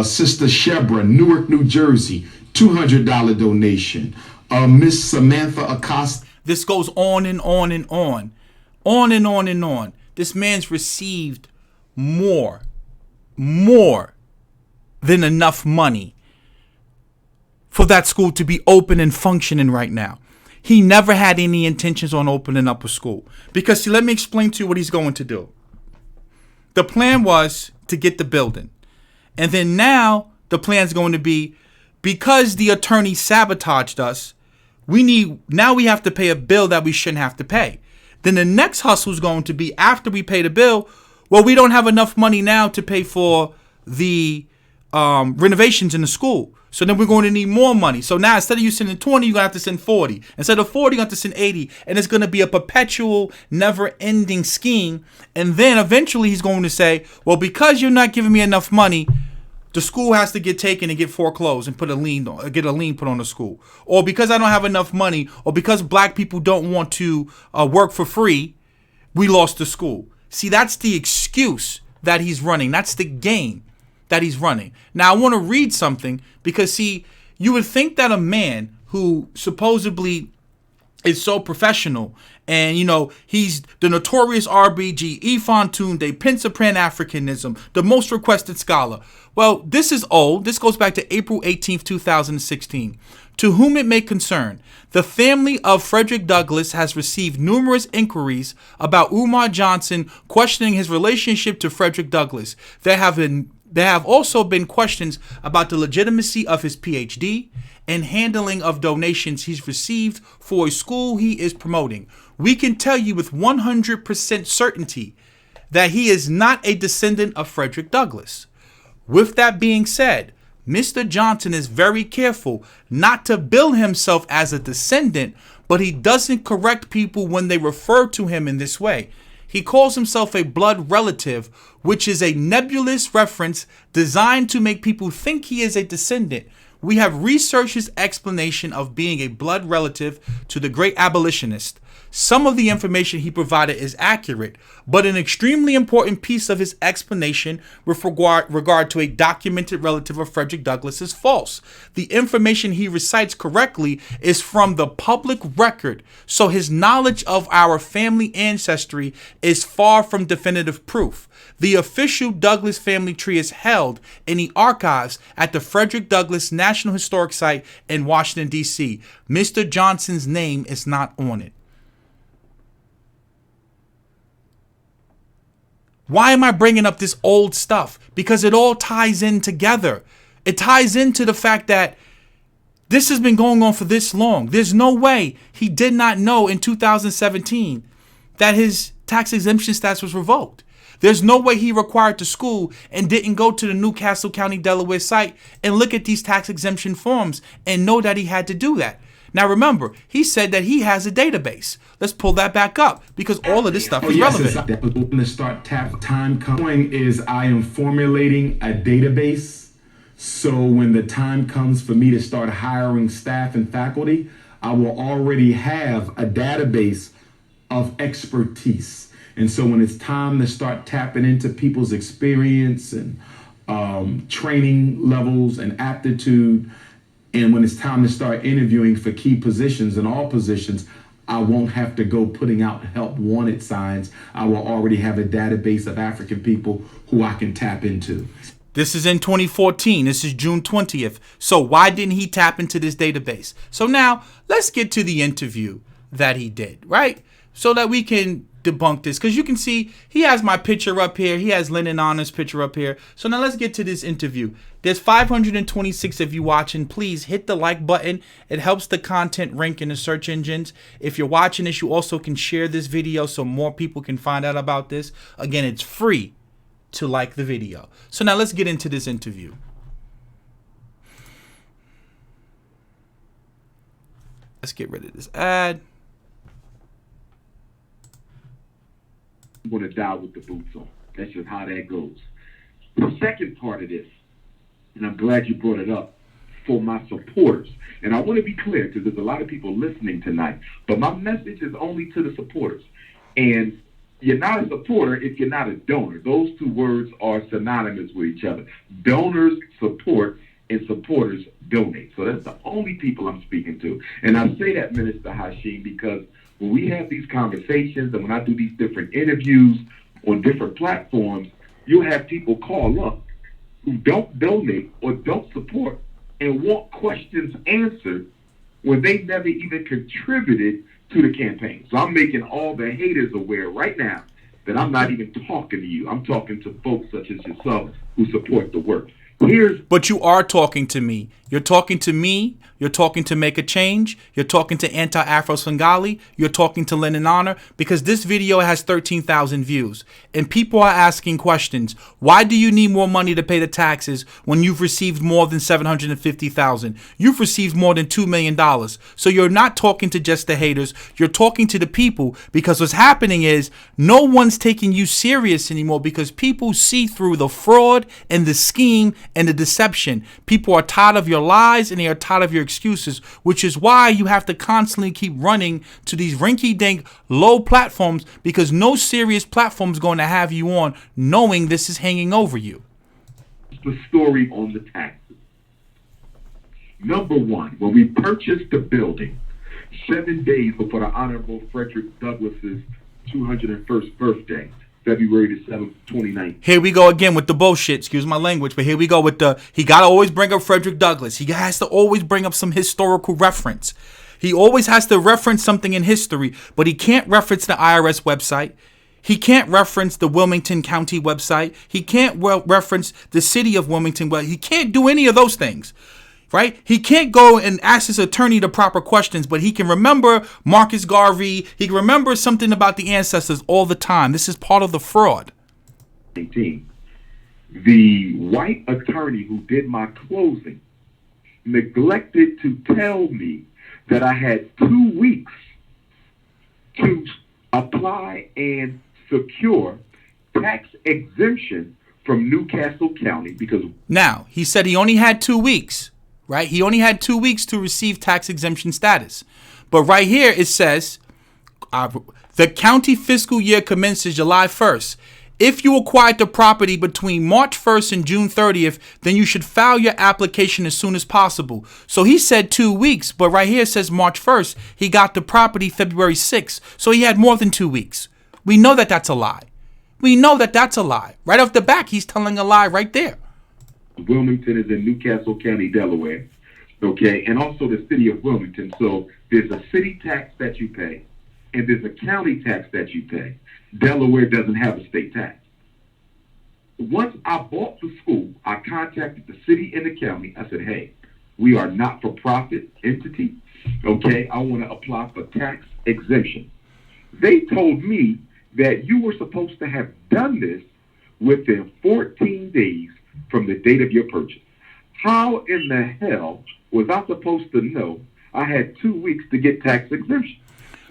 Sister Shebra, Newark, New Jersey, $200 donation. Miss Samantha Acosta. This goes on and on and on. On and on and on. This man's received more than enough money for that school to be open and functioning right now. He never had any intentions on opening up a school. Because, see, let me explain to you what he's going to do. The plan was to get the building. And then now the plan's going to be, because the attorney sabotaged us, we have to pay a bill that we shouldn't have to pay. Then the next hustle is going to be, after we pay the bill, well, we don't have enough money now to pay for the renovations in the school. So then we're going to need more money. So now instead of you sending 20, you're going to have to send 40. Instead of 40, you're going to have to send 80. And it's going to be a perpetual, never-ending scheme. And then eventually he's going to say, well, because you're not giving me enough money, the school has to get taken and get foreclosed and get a lien put on the school. Or because I don't have enough money, or because black people don't want to work for free, we lost the school. See, that's the excuse that he's running. That's the game that he's running. Now, I want to read something because, see, you would think that a man who supposedly is so professional and, you know, he's the notorious RBG, Ifontunde, Prince of Pan-Africanism, the most requested scholar. Well, this is old. This goes back to April 18th, 2016. To whom it may concern, the family of Frederick Douglass has received numerous inquiries about Umar Johnson questioning his relationship to Frederick Douglass. There have also been questions about the legitimacy of his PhD and handling of donations he's received for a school he is promoting. We can tell you with 100% certainty that he is not a descendant of Frederick Douglass. With that being said, Mr. Johnson is very careful not to bill himself as a descendant, but he doesn't correct people when they refer to him in this way. He calls himself a blood relative, which is a nebulous reference designed to make people think he is a descendant. We have researched his explanation of being a blood relative to the great abolitionist. Some of the information he provided is accurate, but an extremely important piece of his explanation with regard to a documented relative of Frederick Douglass is false. The information he recites correctly is from the public record, so his knowledge of our family ancestry is far from definitive proof. The official Douglass family tree is held in the archives at the Frederick Douglass National Historic Site in Washington, D.C. Mr. Johnson's name is not on it. Why am I bringing up this old stuff? Because it all ties in together. It ties into the fact that this has been going on for this long. There's no way he did not know in 2017 that his tax exemption status was revoked. There's no way he required to school and didn't go to the Newcastle County, Delaware site and look at these tax exemption forms and know that he had to do that. Now, remember, he said that he has a database. Let's pull that back up because all of this stuff is relevant. That was when the start time coming is I am formulating a database. So when the time comes for me to start hiring staff and faculty, I will already have a database of expertise. And so when it's time to start tapping into people's experience and training levels and aptitude, and when it's time to start interviewing for key positions and all positions, I won't have to go putting out help wanted signs. I will already have a database of African people who I can tap into. This is in 2014. This is June 20th. So why didn't he tap into this database? So now let's get to the interview that he did, right? So that we can debunk this. Because you can see he has my picture up here. He has Lennon Honor's picture up here. So now let's get to this interview. There's 526 of you watching. Please hit the like button. It helps the content rank in the search engines. If you're watching this, you also can share this video so more people can find out about this. Again, it's free to like the video. So now let's get into this interview. Let's get rid of this ad. I'm going to die with the boots on. That's just how that goes. The second part of this, and I'm glad you brought it up, for my supporters. And I want to be clear because there's a lot of people listening tonight, but my message is only to the supporters. And you're not a supporter if you're not a donor. Those two words are synonymous with each other. Donors support and supporters donate. So that's the only people I'm speaking to. And I say that, Minister Hashim, because when we have these conversations and when I do these different interviews on different platforms, you'll have people call up who don't donate or don't support and want questions answered when they never even contributed to the campaign. So I'm making all the haters aware right now that I'm not even talking to you. I'm talking to folks such as yourself who support the work. But you are talking to me. You're talking to me. You're talking to Make a Change. You're talking to Anti-Afro Svengali. You're talking to Lennon Honor, because this video has 13,000 views. And people are asking questions. Why do you need more money to pay the taxes when you've received more than $750,000? You've received more than $2 million. So you're not talking to just the haters. You're talking to the people, because what's happening is no one's taking you serious anymore, because people see through the fraud and the scheme and the deception. People are tired of your lies and they are tired of your excuses, which is why you have to constantly keep running to these rinky-dink low platforms, because no serious platform is going to have you on knowing this is hanging over you. The story on the taxes. Number one, when we purchased the building, 7 days before the Honorable Frederick Douglass's 201st birthday, February the 7th, 2019. Here we go again with the bullshit. Excuse my language, but here we go with he got to always bring up Frederick Douglass. He has to always bring up some historical reference. He always has to reference something in history, but he can't reference the IRS website. He can't reference the Wilmington County website. He can't reference the city of Wilmington. Well, he can't do any of those things. Right? He can't go and ask his attorney the proper questions, but he can remember Marcus Garvey. He can remember something about the ancestors all the time. This is part of the fraud. The white attorney who did my closing neglected to tell me that I had 2 weeks to apply and secure tax exemption from Newcastle County, because now he said he only had 2 weeks. Right? He only had 2 weeks to receive tax exemption status. But right here it says the county fiscal year commences July 1st. If you acquired the property between March 1st and June 30th, then you should file your application as soon as possible. So he said 2 weeks, but right here it says March 1st. He got the property February 6th. So he had more than 2 weeks. We know that that's a lie. We know that that's a lie. Right off the back, he's telling a lie right there. Wilmington is in Newcastle County, Delaware, okay, and also the city of Wilmington. So there's a city tax that you pay, and there's a county tax that you pay. Delaware doesn't have a state tax. Once I bought the school, I contacted the city and the county. I said, hey, we are not-for-profit entity, okay? I want to apply for tax exemption. They told me that you were supposed to have done this within 14 days from the date of your purchase. How in the hell was I supposed to know I had 2 weeks to get tax exemption?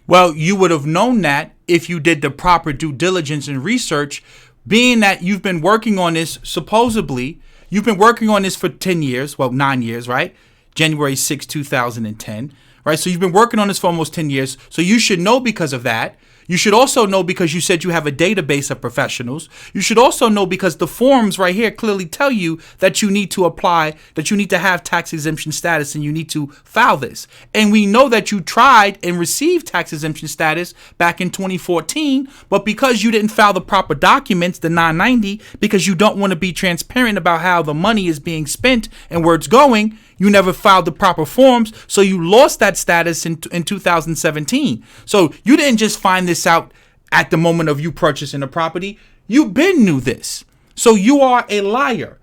Well, you would have known that if you did the proper due diligence and research, being that you've been working on this, supposedly, you've been working on this for 10 years, well, 9 years, right? January 6, 2010, right? So you've been working on this for almost 10 years. So you should know because of that. You should also know because you said you have a database of professionals. You should also know because the forms right here clearly tell you that you need to apply, that you need to have tax exemption status and you need to file this. And we know that you tried and received tax exemption status back in 2014, but because you didn't file the proper documents, the 990, because you don't want to be transparent about how the money is being spent and where it's going, you never filed the proper forms, so you lost that status in 2017. So you didn't just find this out at the moment of you purchasing the property. You been knew this. So you are a liar.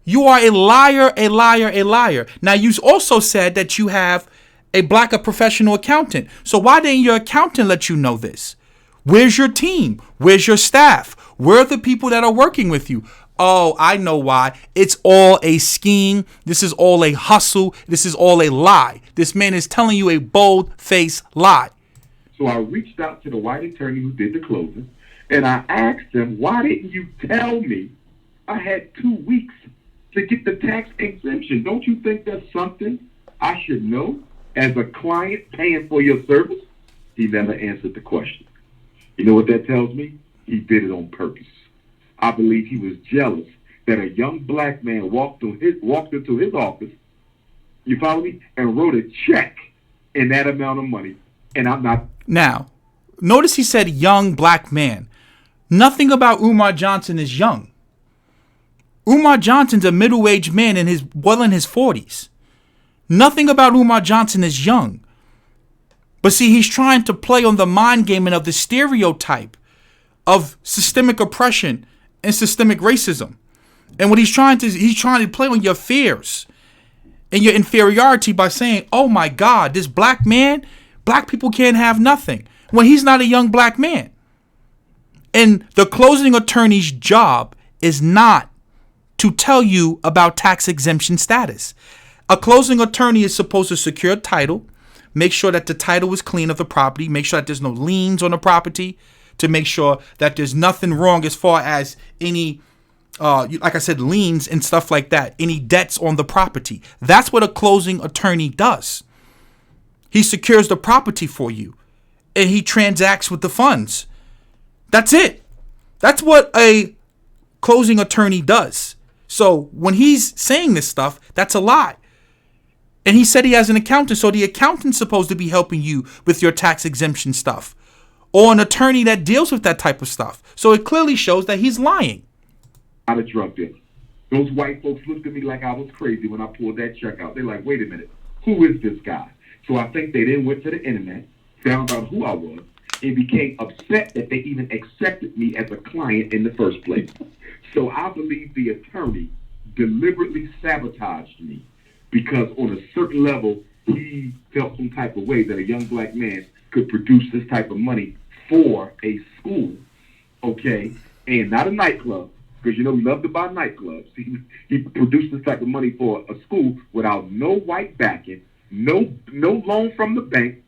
You are a liar, a liar, a liar. Now, you also said that you have a professional accountant. So why didn't your accountant let you know this? Where's your team? Where's your staff? Where are the people that are working with you? Oh, I know why. It's all a scheme. This is all a hustle. This is all a lie. This man is telling you a bold-faced lie. So I reached out to the white attorney who did the closing, and I asked him, why didn't you tell me I had 2 weeks to get the tax exemption? Don't you think that's something I should know as a client paying for your service? He never answered the question. You know what that tells me? He did it on purpose. I believe he was jealous that a young black man walked into his office, you follow me, and wrote a check in that amount of money. And I'm not. Now, notice he said young black man. Nothing about Umar Johnson is young. Umar Johnson's a middle-aged man in his 40s. Nothing about Umar Johnson is young. But see, he's trying to play on the mind gaming of the stereotype of systemic oppression and systemic racism. And what he's trying to play on your fears and your inferiority by saying, oh my God, this black man, black people can't have nothing, when he's not a young black man. And the closing attorney's job is not to tell you about tax exemption status. A closing attorney is supposed to secure title, make sure that the title is clean of the property, make sure that there's no liens on the property, to make sure that there's nothing wrong as far as any, like I said, liens and stuff like that, any debts on the property. That's what a closing attorney does. He secures the property for you and he transacts with the funds. That's it. That's what a closing attorney does. So when he's saying this stuff, that's a lie. And he said he has an accountant, so the accountant's supposed to be helping you with your tax exemption stuff, or an attorney that deals with that type of stuff. So it clearly shows that he's lying. Not a drug dealer. Those white folks looked at me like I was crazy when I pulled that check out. They're like, wait a minute, who is this guy? So I think they then went to the internet, found out who I was, and became upset that they even accepted me as a client in the first place. So I believe the attorney deliberately sabotaged me because on a certain level, he felt some type of way that a young black man could produce this type of money for a school, okay, and not a nightclub, because you know we love to buy nightclubs. He produced this type of money for a school without no white backing, no loan from the bank,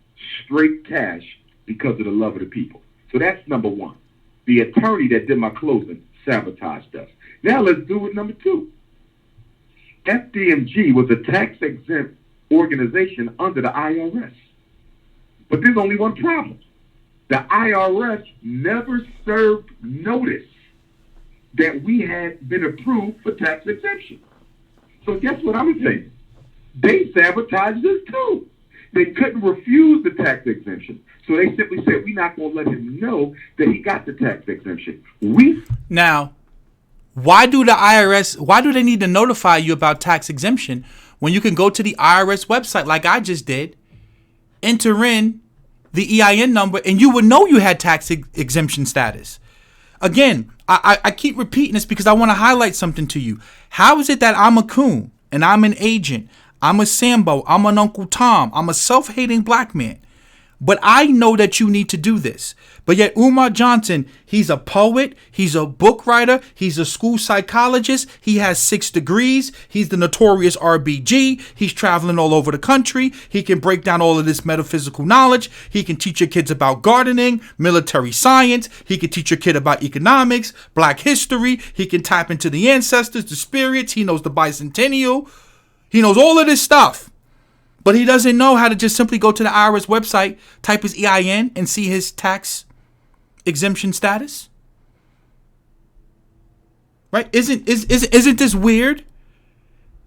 straight cash because of the love of the people. So that's number one. The attorney that did my closing sabotaged us. Now let's do it number two. FDMG was a tax-exempt organization under the IRS. But there's only one problem. The IRS never served notice that we had been approved for tax exemption. So guess what I'm saying? They sabotaged us too. They couldn't refuse the tax exemption. So they simply said, we're not going to let him know that he got the tax exemption. Now, why do they need to notify you about tax exemption when you can go to the IRS website like I just did, enter in the EIN number, and you would know you had tax exemption status? Again, I keep repeating this because I want to highlight something to you. How is it that I'm a coon and I'm an agent, I'm a Sambo, I'm an Uncle Tom, I'm a self-hating black man, but I know that you need to do this? But yet Umar Johnson, he's a poet, he's a book writer, he's a school psychologist, he has 6 degrees, he's the notorious RBG, he's traveling all over the country, he can break down all of this metaphysical knowledge, he can teach your kids about gardening, military science, he can teach your kid about economics, black history, he can tap into the ancestors, the spirits, he knows the bicentennial, he knows all of this stuff. But he doesn't know how to just simply go to the IRS website, type his EIN, and see his tax exemption status. Right? Isn't this weird?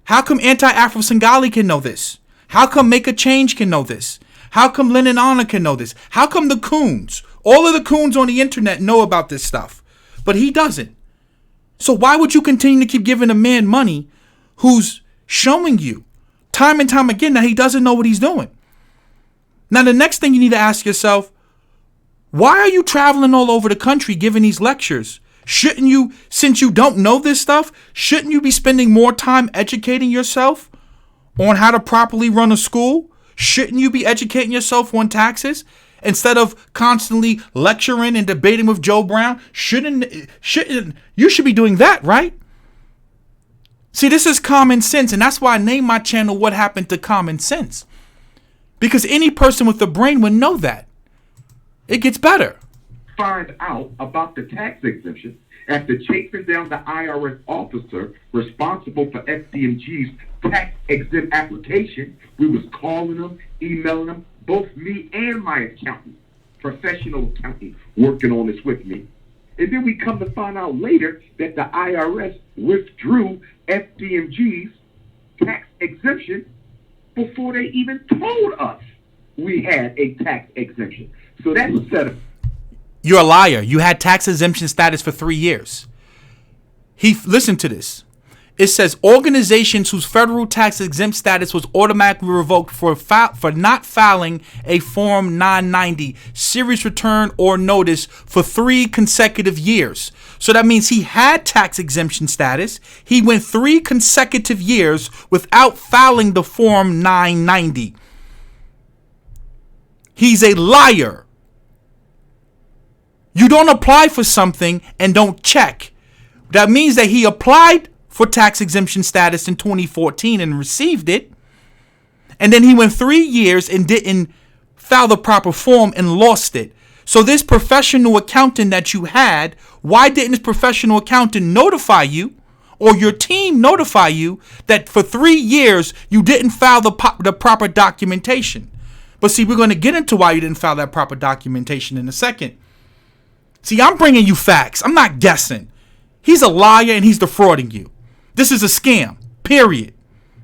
How come Anti-Afro-Singali can know this? How come Make a Change can know this? How come Lennon Honor can know this? How come the coons, all of the coons on the internet know about this stuff, but he doesn't? So why would you continue to keep giving a man money who's showing you time and time again that he doesn't know what he's doing? Now, the next thing you need to ask yourself, why are you traveling all over the country giving these lectures? Shouldn't you, since you don't know this stuff, shouldn't you be spending more time educating yourself on how to properly run a school? Shouldn't you be educating yourself on taxes instead of constantly lecturing and debating with Joe Brown? Shouldn't you should be doing that, right? See, this is common sense, and that's why I named my channel What Happened to Common Sense. Because any person with a brain would know that. It gets better. Find out about the tax exemption after chasing down the IRS officer responsible for FDMG's tax exempt application. We was calling them, emailing them, both me and my accountant, professional accountant, working on this with me. And then we come to find out later that the IRS withdrew FDMG's tax exemption before they even told us we had a tax exemption. So that's a setup. You're a liar. You had tax exemption status for 3 years. Listen to this. It says organizations whose federal tax exempt status was automatically revoked for not filing a Form 990 series return or notice for 3 consecutive years. So that means he had tax exemption status. He went 3 consecutive years without filing the Form 990. He's a liar. You don't apply for something and don't check. That means that he applied for tax exemption status in 2014 and received it. And then he went 3 years and didn't file the proper form and lost it. So this professional accountant that you had, why didn't this professional accountant notify you or your team notify you that for 3 years you didn't file the proper documentation? But see, we're going to get into why you didn't file that proper documentation in a second. See, I'm bringing you facts. I'm not guessing. He's a liar and he's defrauding you. This is a scam, period.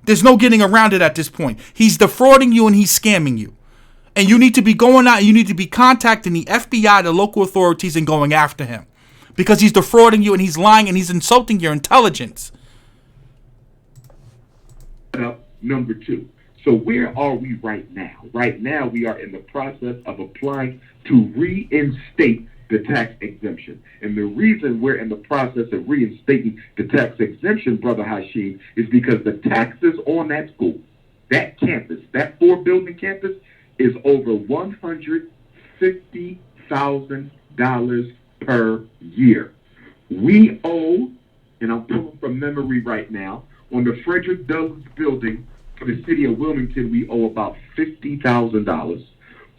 There's no getting around it at this point. He's defrauding you and he's scamming you. And you need to be going out and you need to be contacting the FBI, the local authorities, and going after him. Because he's defrauding you and he's lying and he's insulting your intelligence. Number 2. So where are we right now? Right now we are in the process of applying to reinstate the tax exemption. And the reason we're in the process of reinstating the tax exemption, Brother Nasheed, is because the taxes on that school, that campus, that 4-building campus, is over $150,000 per year. We owe, and I'm pulling from memory right now, on the Frederick Douglass building for the city of Wilmington, we owe about $50,000.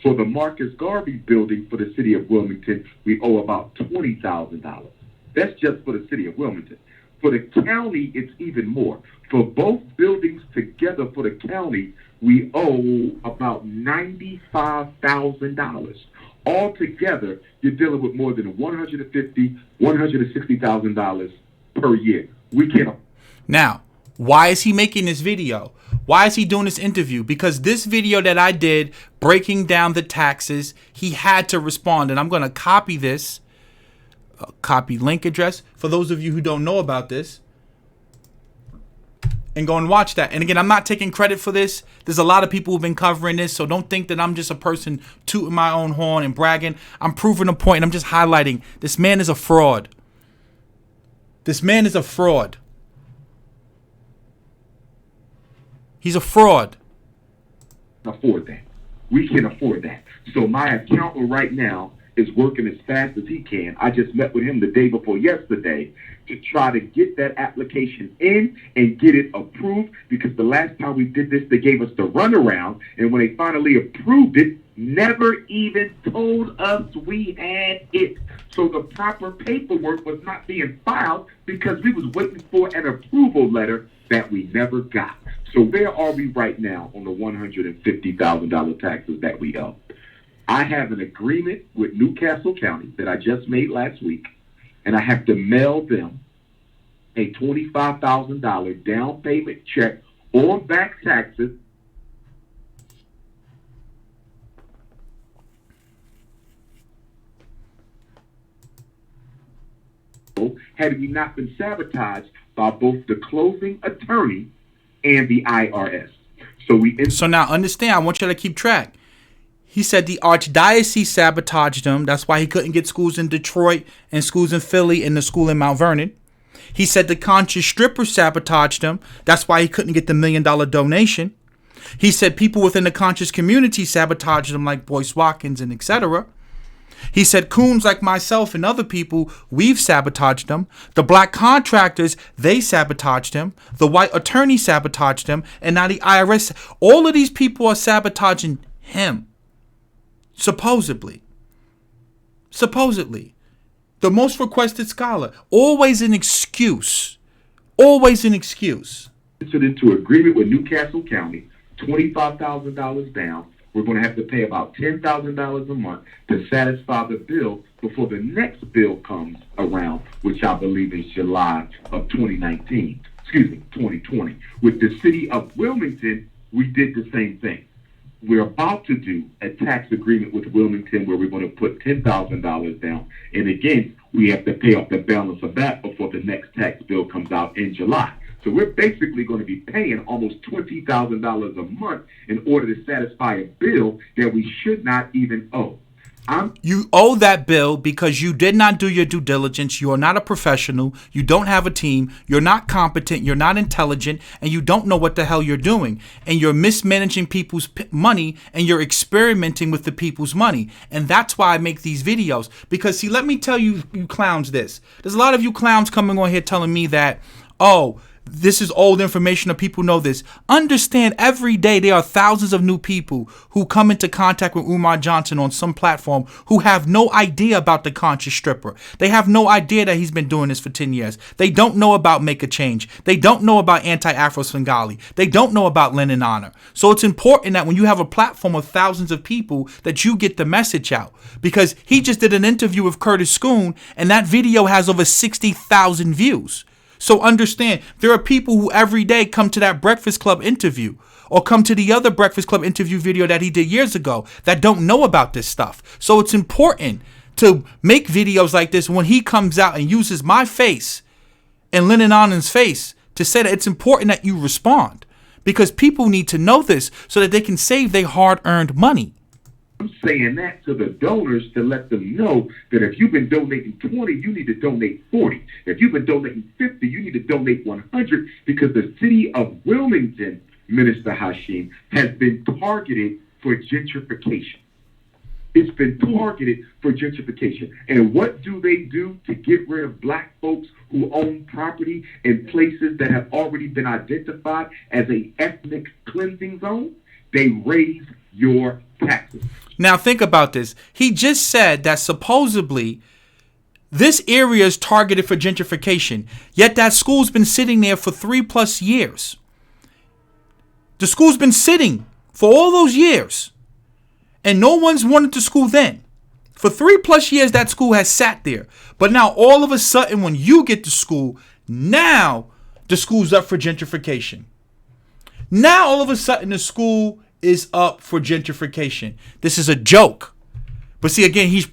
For the Marcus Garvey building for the city of Wilmington, we owe about $20,000. That's just for the city of Wilmington. For the county, it's even more. For both buildings together for the county, we owe about $95,000. Altogether, you're dealing with more than $150,000, $160,000 per year. We can't. Now, why is he making this video? Why is he doing this interview? Because this video that I did breaking down the taxes, he had to respond. And I'm going to copy this, copy link address for those of you who don't know about this, and go and watch that. And again, I'm not taking credit for this. There's a lot of people who've been covering this, so don't think that I'm just a person tooting my own horn and bragging. I'm proving a point. I'm just highlighting this man is a fraud. This man is a fraud. He's a fraud. Afford that. We can afford that. So my accountant right now is working as fast as he can. I just met with him the day before yesterday to try to get that application in and get it approved, because the last time we did this, they gave us the runaround, and when they finally approved it, never even told us we had it. So the proper paperwork was not being filed because we was waiting for an approval letter that we never got. So where are we right now on the $150,000 taxes that we owe? I have an agreement with Newcastle County that I just made last week, and I have to mail them a $25,000 down payment check or back taxes. Had we not been sabotaged by both the closing attorney and the IRS. So now understand, I want you to keep track. He said the archdiocese sabotaged him. That's why he couldn't get schools in Detroit and schools in Philly and the school in Mount Vernon. He said the conscious stripper sabotaged him. That's why he couldn't get the $1 million donation. He said people within the conscious community sabotaged him, like Boyce, Watkins, and etc. He said coons like myself and other people, we've sabotaged him. The black contractors, they sabotaged him. The white attorney sabotaged him. And now the IRS, all of these people are sabotaging him. Supposedly. The most requested scholar. Always an excuse. Always an excuse. Entered into agreement with Newcastle County, $25,000 down. We're going to have to pay about $10,000 a month to satisfy the bill before the next bill comes around, which I believe is July of 2020. With the city of Wilmington, we did the same thing. We're about to do a tax agreement with Wilmington where we're going to put $10,000 down. And again, we have to pay off the balance of that before the next tax bill comes out in July. So we're basically going to be paying almost $20,000 a month in order to satisfy a bill that we should not even owe. You owe that bill because you did not do your due diligence. You are not a professional. You don't have a team. You're not competent. You're not intelligent. And you don't know what the hell you're doing. And you're mismanaging people's money, and you're experimenting with the people's money. And that's why I make these videos. Because, see, let me tell you clowns this. There's a lot of you clowns coming on here telling me that, oh, this is old information, or people know this. Understand, every day there are thousands of new people who come into contact with Umar Johnson on some platform who have no idea about the conscious stripper. They have no idea that he's been doing this for 10 years. They don't know about Make a Change. They don't know about anti-Afro Svengali. They don't know about Lenin Honor. So it's important that when you have a platform of thousands of people that you get the message out. Because he just did an interview with Curtis Schoon, and that video has over 60,000 views. So understand, there are people who every day come to that Breakfast Club interview or come to the other Breakfast Club interview video that he did years ago that don't know about this stuff. So it's important to make videos like this when he comes out and uses my face and Lenin Anand's face to say that it's important that you respond, because people need to know this so that they can save their hard-earned money. I'm saying that to the donors to let them know that if you've been donating 20, you need to donate 40. If you've been donating 50, you need to donate 100, because the city of Wilmington, Minister Hashim, has been targeted for gentrification. It's been targeted for gentrification. And what do they do to get rid of black folks who own property in places that have already been identified as an ethnic cleansing zone? They raise your taxes. Now think about this. He just said that supposedly this area is targeted for gentrification, yet that school's been sitting there for 3+ years. The school's been sitting for all those years, and no one's wanted the school then. For 3+ years, that school has sat there. But now all of a sudden, when you get to school, now the school's up for gentrification. Now all of a sudden the school is up for gentrification. This is a joke. But see, again, he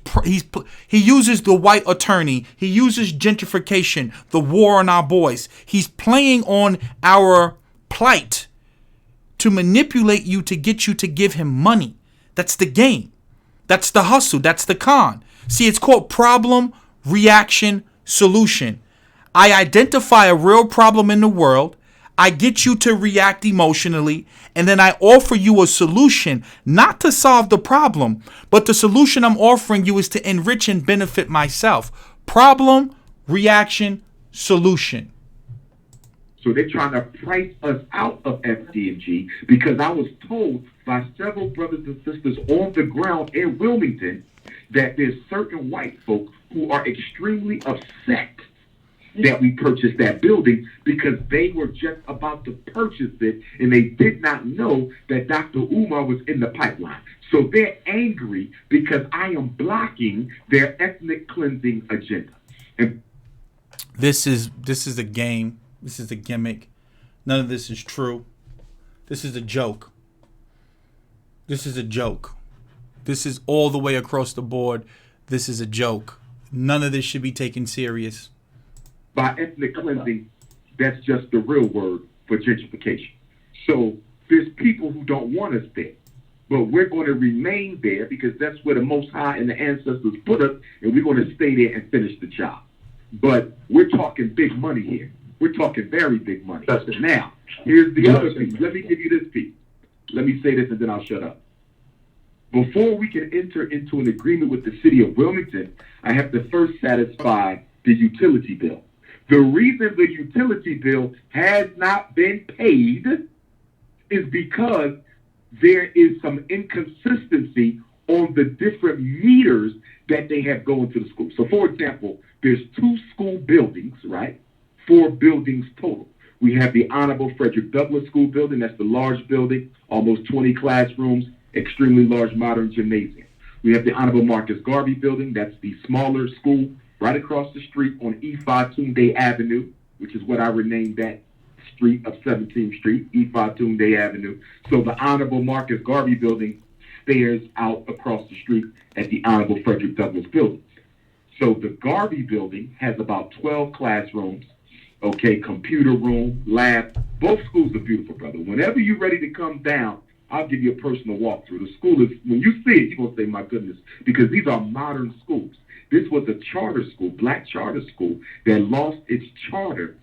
uses the white attorney. He uses gentrification, the war on our boys. He's playing on our plight to manipulate you, to get you to give him money. That's the game. That's the hustle. That's the con. See, it's called problem, reaction, solution. I identify a real problem in the world. I get you to react emotionally, and then I offer you a solution, not to solve the problem, but the solution I'm offering you is to enrich and benefit myself. Problem, reaction, solution. So they're trying to price us out of FDMG because I was told by several brothers and sisters on the ground in Wilmington that there's certain white folks who are extremely upset that we purchased that building because they were just about to purchase it and they did not know that Dr. Umar was in the pipeline. So they're angry because I am blocking their ethnic cleansing agenda. And This is a game. This is a gimmick. None of this is true. This is a joke. This is a joke. This is all the way across the board. This is a joke. None of this should be taken serious. by ethnic cleansing, that's just the real word for gentrification. So there's people who don't want us there, but we're going to remain there because that's where the Most High and the ancestors put us, and we're going to stay there and finish the job. But we're talking big money here. We're talking very big money. Now, here's the other piece. Let me give you this piece. Let me say this and then I'll shut up. Before we can enter into an agreement with the city of Wilmington, I have to first satisfy the utility bill. The reason the utility bill has not been paid is because there is some inconsistency on the different meters that they have going to the school. So, for example, there's 2 school buildings, right? 4 buildings total. We have the Honorable Frederick Douglass School Building. That's the large building, almost 20 classrooms, extremely large modern gymnasium. We have the Honorable Marcus Garvey Building. That's the smaller school right across the street on Tunde Avenue, which is what I renamed that street of 17th Street, Tunde Avenue. So the Honorable Marcus Garvey Building stares out across the street at the Honorable Frederick Douglass Building. So the Garvey Building has about 12 classrooms, okay, computer room, lab. Both schools are beautiful, brother. Whenever you're ready to come down, I'll give you a personal walkthrough. The school is, when you see it, you're going to say, my goodness, because these are modern schools. This was a charter school, black charter school, that lost its charter,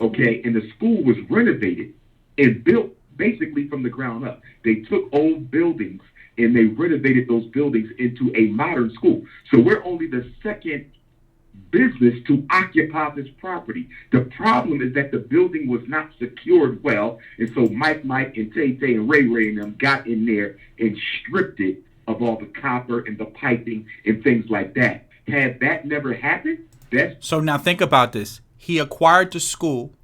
okay, and the school was renovated and built basically from the ground up. They took old buildings and they renovated those buildings into a modern school. So we're only the second business to occupy this property. The problem is that the building was not secured well, and so Mike and Tay and Ray and them got in there and stripped it of all the copper and the piping and things like that. Had that never happened, So now think about this. He acquired the school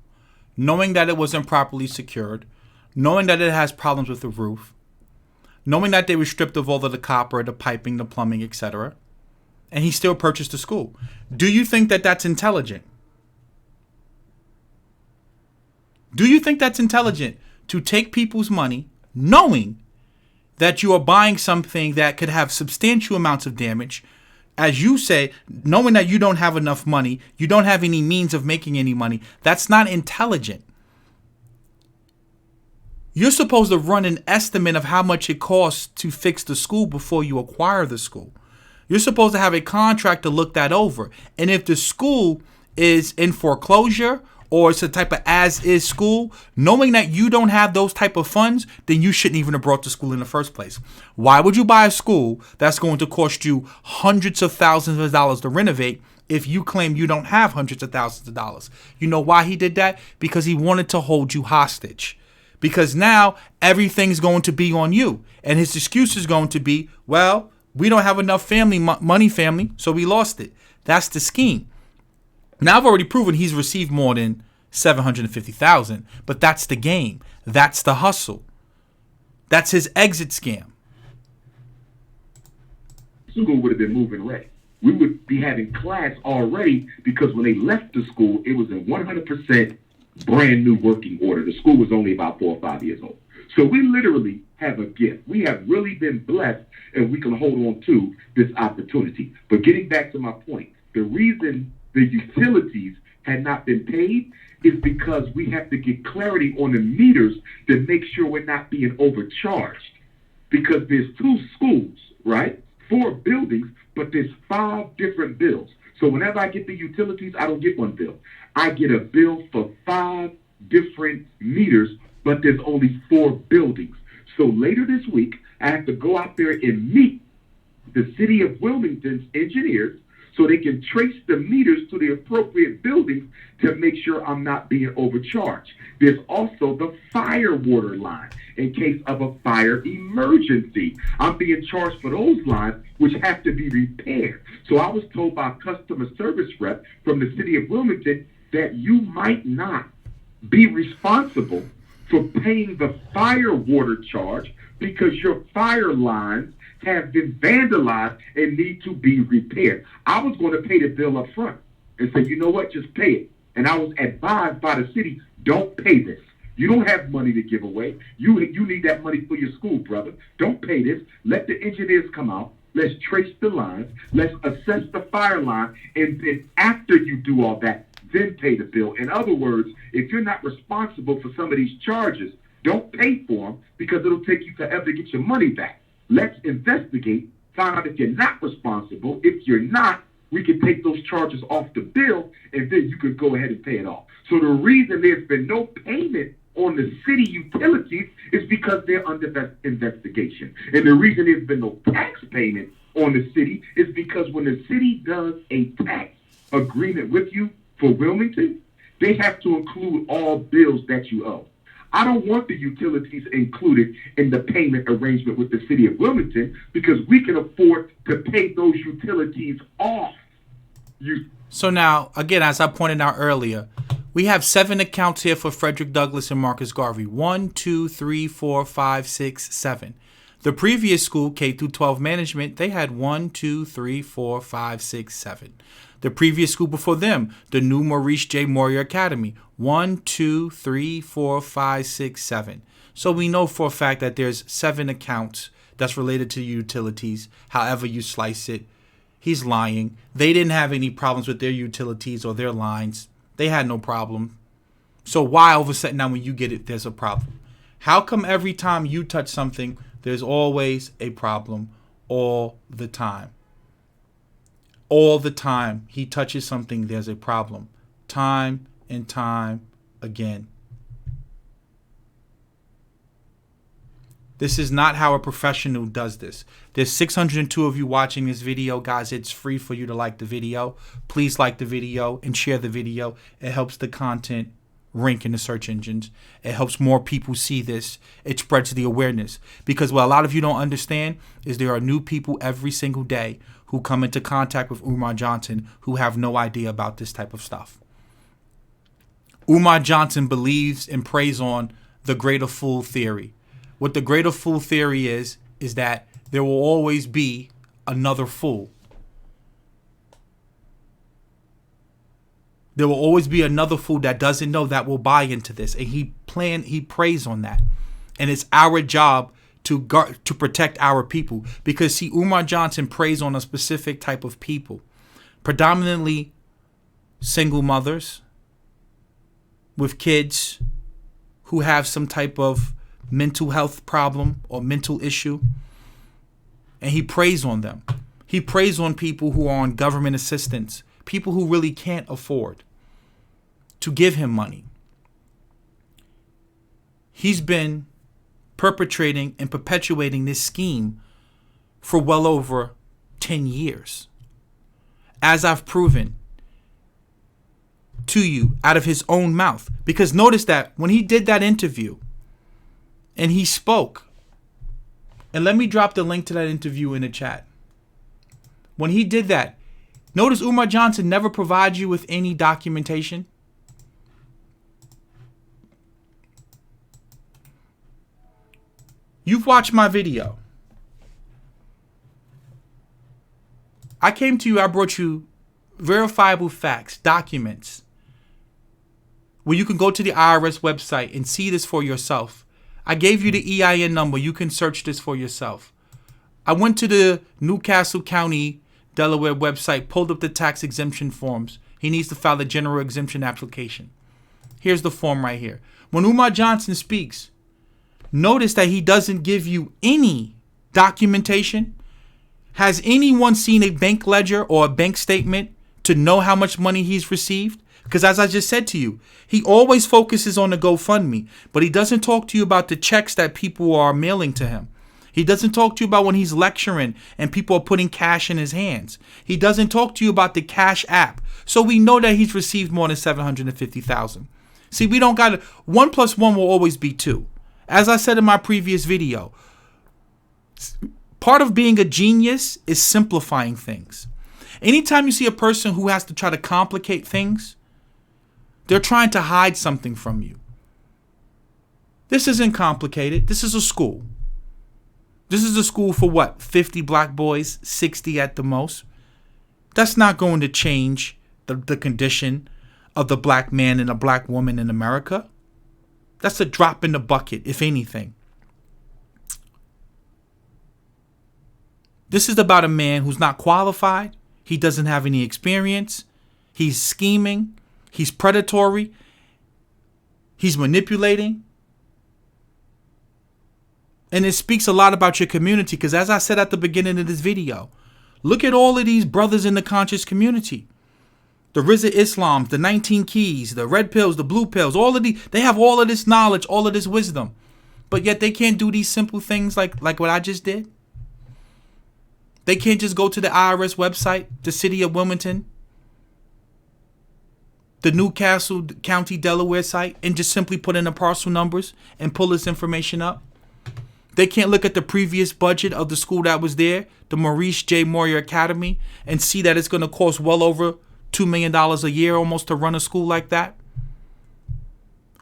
knowing that it wasn't properly secured, knowing that it has problems with the roof, knowing that they were stripped of all of the copper, the piping, the plumbing, etc., and he still purchased the school. Do you think that that's intelligent? Do you think that's intelligent to take people's money knowing that you are buying something that could have substantial amounts of damage? As you say, knowing that you don't have enough money, you don't have any means of making any money, that's not intelligent. You're supposed to run an estimate of how much it costs to fix the school before you acquire the school. You're supposed to have a contract to look that over. And if the school is in foreclosure or it's a type of as-is school, knowing that you don't have those type of funds, then you shouldn't even have brought the school in the first place. Why would you buy a school that's going to cost you hundreds of thousands of dollars to renovate if you claim you don't have hundreds of thousands of dollars? You know why he did that? Because he wanted to hold you hostage. Because now everything's going to be on you. And his excuse is going to be, well, we don't have enough money, so we lost it. That's the scheme. Now, I've already proven he's received more than $750,000, but that's the game. That's the hustle. That's his exit scam. School would have been moving ready. We would be having class already because when they left the school, it was in 100% brand new working order. The school was only about 4 or 5 years old. So we literally have a gift. We have really been blessed, and we can hold on to this opportunity. But getting back to my point, the reason the utilities had not been paid is because we have to get clarity on the meters to make sure we're not being overcharged. Because there's 2 schools, right? 4 buildings, but there's 5 different bills. So whenever I get the utilities, I don't get 1 bill. I get a bill for 5 different meters, but there's only 4 buildings. So later this week, I have to go out there and meet the city of Wilmington's engineers so they can trace the meters to the appropriate buildings to make sure I'm not being overcharged. There's also the fire water line in case of a fire emergency. I'm being charged for those lines, which have to be repaired. So I was told by a customer service rep from the city of Wilmington that you might not be responsible for paying the fire water charge because your fire lines have been vandalized and need to be repaired. I was going to pay the bill up front and say, you know what, just pay it. And I was advised by the city, don't pay this. You don't have money to give away. You need that money for your school, brother. Don't pay this. Let the engineers come out. Let's trace the lines. Let's assess the fire line. And then after you do all that, then pay the bill. In other words, if you're not responsible for some of these charges, don't pay for them because it'll take you forever to get your money back. Let's investigate, find out if you're not responsible. If you're not, we can take those charges off the bill, and then you could go ahead and pay it off. So the reason there's been no payment on the city utilities is because they're under investigation. And the reason there's been no tax payment on the city is because when the city does a tax agreement with you for Wilmington, they have to include all bills that you owe. I don't want the utilities included in the payment arrangement with the city of Wilmington because we can afford to pay those utilities off. So now, again, as I pointed out earlier, we have 7 accounts here for Frederick Douglass and Marcus Garvey. 1, 2, 3, 4, 5, 6, 7. The previous school, K-12 management, they had 1, 2, 3, 4, 5, 6, 7. The previous school before them, the new Maurice J. Moyer Academy, 1, 2, 3, 4, 5, 6, 7. So we know for a fact that there's 7 accounts that's related to utilities, however you slice it. He's lying. They didn't have any problems with their utilities or their lines. They had no problem. So why all of a sudden now when you get it, there's a problem? How come every time you touch something, there's always a problem all the time? All the time he touches something, there's a problem. Time and time again. This is not how a professional does this. There's 602 of you watching this video. Guys, it's free for you to like the video. Please like the video and share the video. It helps the content rank in the search engines. It helps more people see this. It spreads the awareness. Because what a lot of you don't understand is there are new people every single day who come into contact with Umar Johnson who have no idea about this type of stuff. Umar Johnson believes and preys on the greater fool theory. What the greater fool theory is that there will always be another fool. There will always be another fool that doesn't know that will buy into this. And he preys on that. And it's our job to protect our people. Because see, Umar Johnson preys on a specific type of people. Predominantly single mothers with kids who have some type of mental health problem or mental issue. And he preys on them. He preys on people who are on government assistance. People who really can't afford to give him money. He's been perpetrating and perpetuating this scheme for well over 10 years. As I've proven to you out of his own mouth. Because notice that when he did that interview and he spoke, and let me drop the link to that interview in the chat. When he did that, notice Umar Johnson never provides you with any documentation. You've watched my video. I came to you, I brought you verifiable facts, documents, where you can go to the IRS website and see this for yourself. I gave you the EIN number. You can search this for yourself. I went to the Newcastle County, Delaware website, pulled up the tax exemption forms. He needs to file a general exemption application. Here's the form right here. When Umar Johnson speaks, notice that he doesn't give you any documentation. Has anyone seen a bank ledger or a bank statement to know how much money he's received? Because as I just said to you, he always focuses on the GoFundMe, but he doesn't talk to you about the checks that people are mailing to him. He doesn't talk to you about when he's lecturing and people are putting cash in his hands. He doesn't talk to you about the CashApp. So we know that he's received more than $750,000. See, we don't got to. 1 + 1 will always be 2. As I said in my previous video, part of being a genius is simplifying things. Anytime you see a person who has to try to complicate things, they're trying to hide something from you. This isn't complicated. This is a school. This is a school for what? 50 black boys, 60 at the most. That's not going to change the condition of the black man and the black woman in America. That's a drop in the bucket, if anything. This is about a man who's not qualified. He doesn't have any experience. He's scheming. He's predatory. He's manipulating. And it speaks a lot about your community because as I said at the beginning of this video, look at all of these brothers in the conscious community. The Rizza Islams, the 19 Keys, the red pills, the blue pills, all of these, they have all of this knowledge, all of this wisdom. But yet they can't do these simple things like what I just did. They can't just go to the IRS website, the city of Wilmington, the Newcastle County, Delaware site, and just simply put in the parcel numbers and pull this information up. They can't look at the previous budget of the school that was there, the Maurice J. Moyer Academy, and see that it's going to cost well over $2 million a year almost to run a school like that.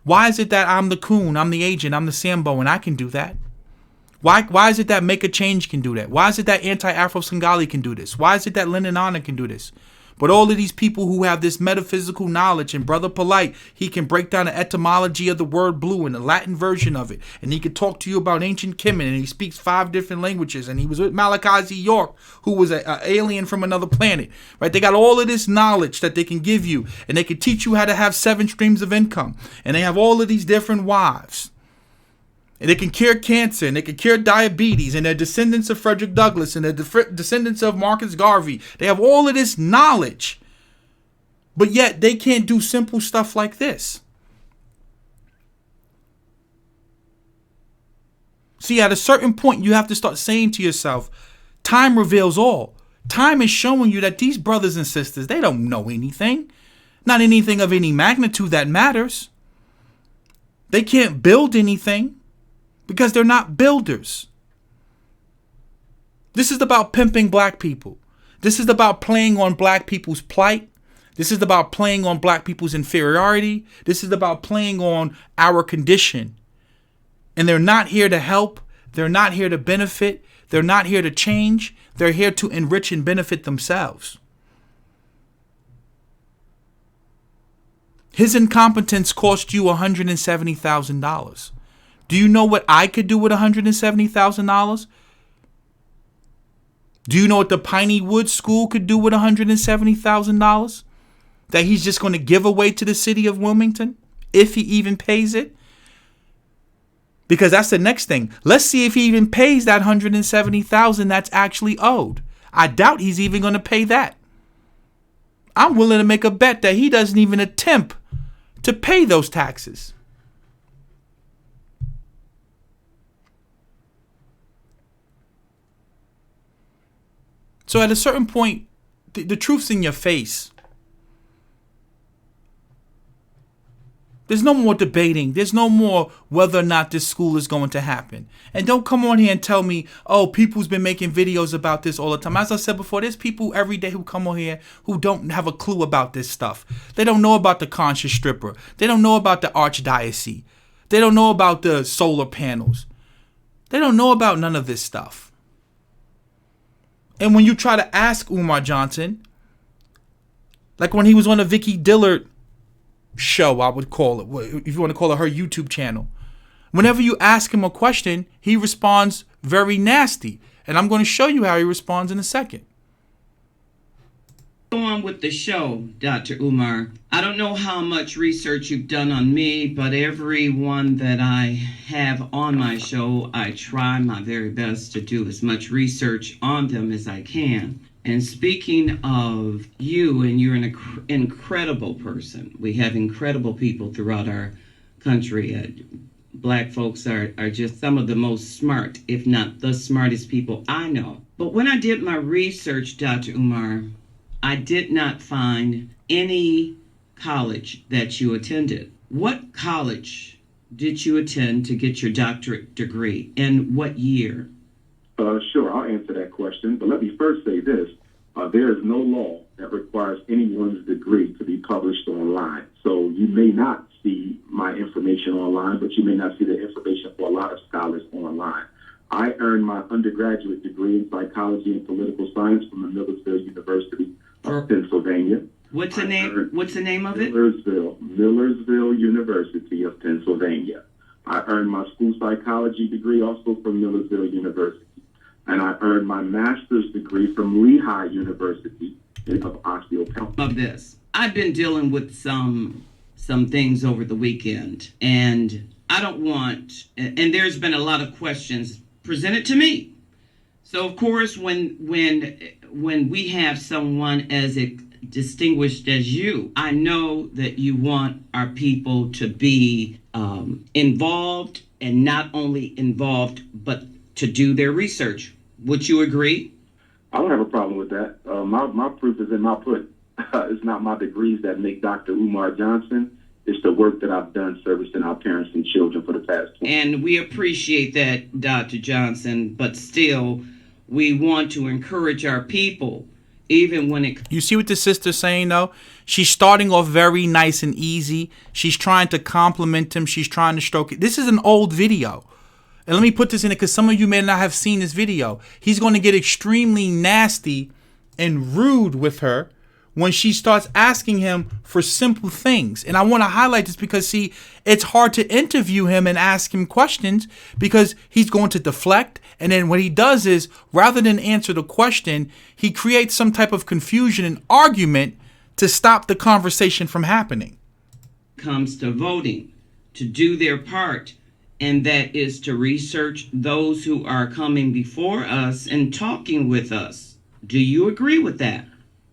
Why is it that I'm the coon, I'm the agent, I'm the Sambo, and I can do that? Why is it that Make a Change can do that? Why is it that Anti-Afro Singali can do this? Why is it that Lyndon Honor can do this? But all of these people who have this metaphysical knowledge, and Brother Polite, he can break down the etymology of the word blue and the Latin version of it. And he can talk to you about ancient Kemet, and he speaks 5 different languages. And he was with Malachi Z. York, who was an alien from another planet. Right? They got all of this knowledge that they can give you. And they can teach you how to have 7 streams of income. And they have all of these different wives. And they can cure cancer, and they can cure diabetes, and they're descendants of Frederick Douglass, and they're descendants of Marcus Garvey. They have all of this knowledge, but yet they can't do simple stuff like this. See, at a certain point, you have to start saying to yourself, time reveals all. Time is showing you that these brothers and sisters, they don't know anything. Not anything of any magnitude that matters. They can't build anything. Because they're not builders. This is about pimping black people. This is about playing on black people's plight. This is about playing on black people's inferiority. This is about playing on our condition. And they're not here to help. They're not here to benefit. They're not here to change. They're here to enrich and benefit themselves. His incompetence cost you $170,000. Do you know what I could do with $170,000? Do you know what the Piney Woods School could do with $170,000? That he's just going to give away to the city of Wilmington, if he even pays it? Because that's the next thing. Let's see if he even pays that $170,000 that's actually owed. I doubt he's even going to pay that. I'm willing to make a bet that he doesn't even attempt to pay those taxes. So at a certain point, the truth's in your face. There's no more debating. There's no more whether or not this school is going to happen. And don't come on here and tell me, oh, people's been making videos about this all the time. As I said before, there's people every day who come on here who don't have a clue about this stuff. They don't know about the conscious stripper. They don't know about the archdiocese. They don't know about the solar panels. They don't know about none of this stuff. And when you try to ask Umar Johnson, like when he was on a Vicky Dillard show, I would call it, if you want to call it her YouTube channel, whenever you ask him a question, he responds very nasty. And I'm going to show you how he responds in a second. Go on with the show, Dr. Umar. I don't know how much research you've done on me, but everyone that I have on my show, I try my very best to do as much research on them as I can. And speaking of you, and you're an incredible person. We have incredible people throughout our country. Black folks are just some of the most smart, if not the smartest people I know. But when I did my research, Dr. Umar, I did not find any college that you attended. What college did you attend to get your doctorate degree, and what year? Sure, I'll answer that question. But let me first say this. There is no law that requires anyone's degree to be published online. So you may not see my information online, but you may not see the information for a lot of scholars online. I earned my undergraduate degree in psychology and political science from the Millersville University of Pennsylvania. What's the name of it? Millersville University of Pennsylvania. I earned my school psychology degree also from Millersville University. And I earned my master's degree from Lehigh University of osteopathy. Of this, I've been dealing with some things over the weekend, and I don't want, and there's been a lot of questions presented to me. So of course, when we have someone as distinguished as you, I know that you want our people to be involved, and not only involved, but to do their research. Would you agree? I don't have a problem with that. My proof is in my put. It's not my degrees that make Dr. Umar Johnson. It's the work that I've done servicing our parents and children for the past 20 years. And we appreciate that, Dr. Johnson, but still, we want to encourage our people, even when it... You see what the sister's saying, though? She's starting off very nice and easy. She's trying to compliment him. She's trying to stroke it. This is an old video. And let me put this in it because some of you may not have seen this video. He's going to get extremely nasty and rude with her when she starts asking him for simple things. And I want to highlight this because, see, it's hard to interview him and ask him questions because he's going to deflect. And then what he does is, rather than answer the question, he creates some type of confusion and argument to stop the conversation from happening. Comes to voting, to do their part, and that is to research those who are coming before us and talking with us. Do you agree with that?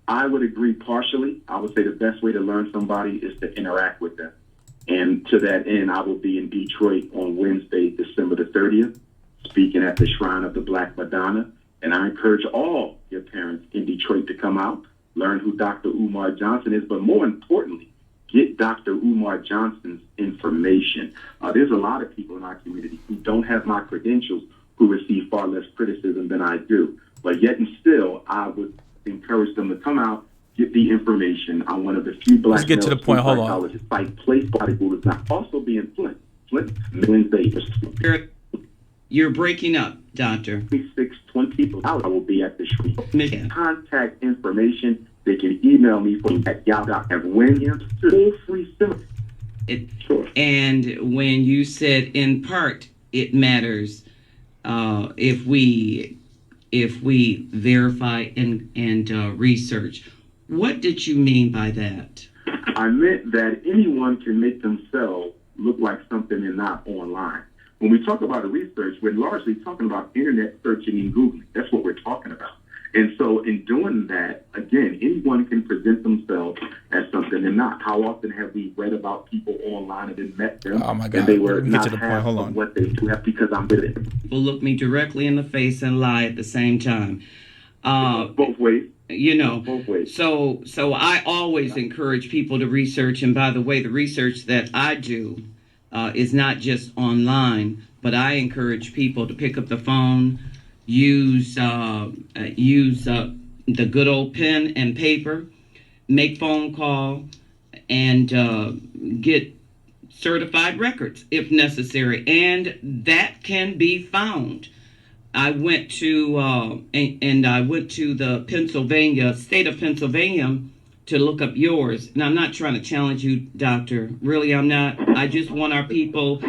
I would agree partially. I would say the best way to learn somebody is to interact with them. And to that end, I will be in Detroit on Wednesday, December the 30th, speaking at the Shrine of the Black Madonna. And I encourage all your parents in Detroit to come out, learn who Dr. Umar Johnson is, but more importantly, get Dr. Umar Johnson's information. There's a lot of people in our community who don't have my credentials who receive far less criticism than I do. But yet and still, I would encourage them to come out, get the information. I'm one of the few black Let's get to the point. Hold on. Fight place bodybuilders. Now, also be in Flint, Wednesday. You're breaking up, Doctor. 2620. I will be at the street. Contact information. They can email me from at yahoo.com. Full free seminar. Sure. And when you said in part, it matters if we verify and research. What did you mean by that? I meant that anyone can make themselves look like something they're not online. When we talk about the research, we're largely talking about internet searching and Googling. That's what we're talking about. And so in doing that, again, anyone can present themselves as something they're not. How often have we read about people online and then met them? Oh my God. And they were not to the point. Hold on. What they do because I'm with it. People look me directly in the face and lie at the same time. Both ways. You know, both ways. So I always encourage people to research. And by the way, the research that I do is not just online, but I encourage people to pick up the phone, use the good old pen and paper, make phone call, and get certified records if necessary, and that can be found. I went to I went to the state of Pennsylvania to look up yours. And I'm not trying to challenge you, Doctor. Really, I'm not. I just want our people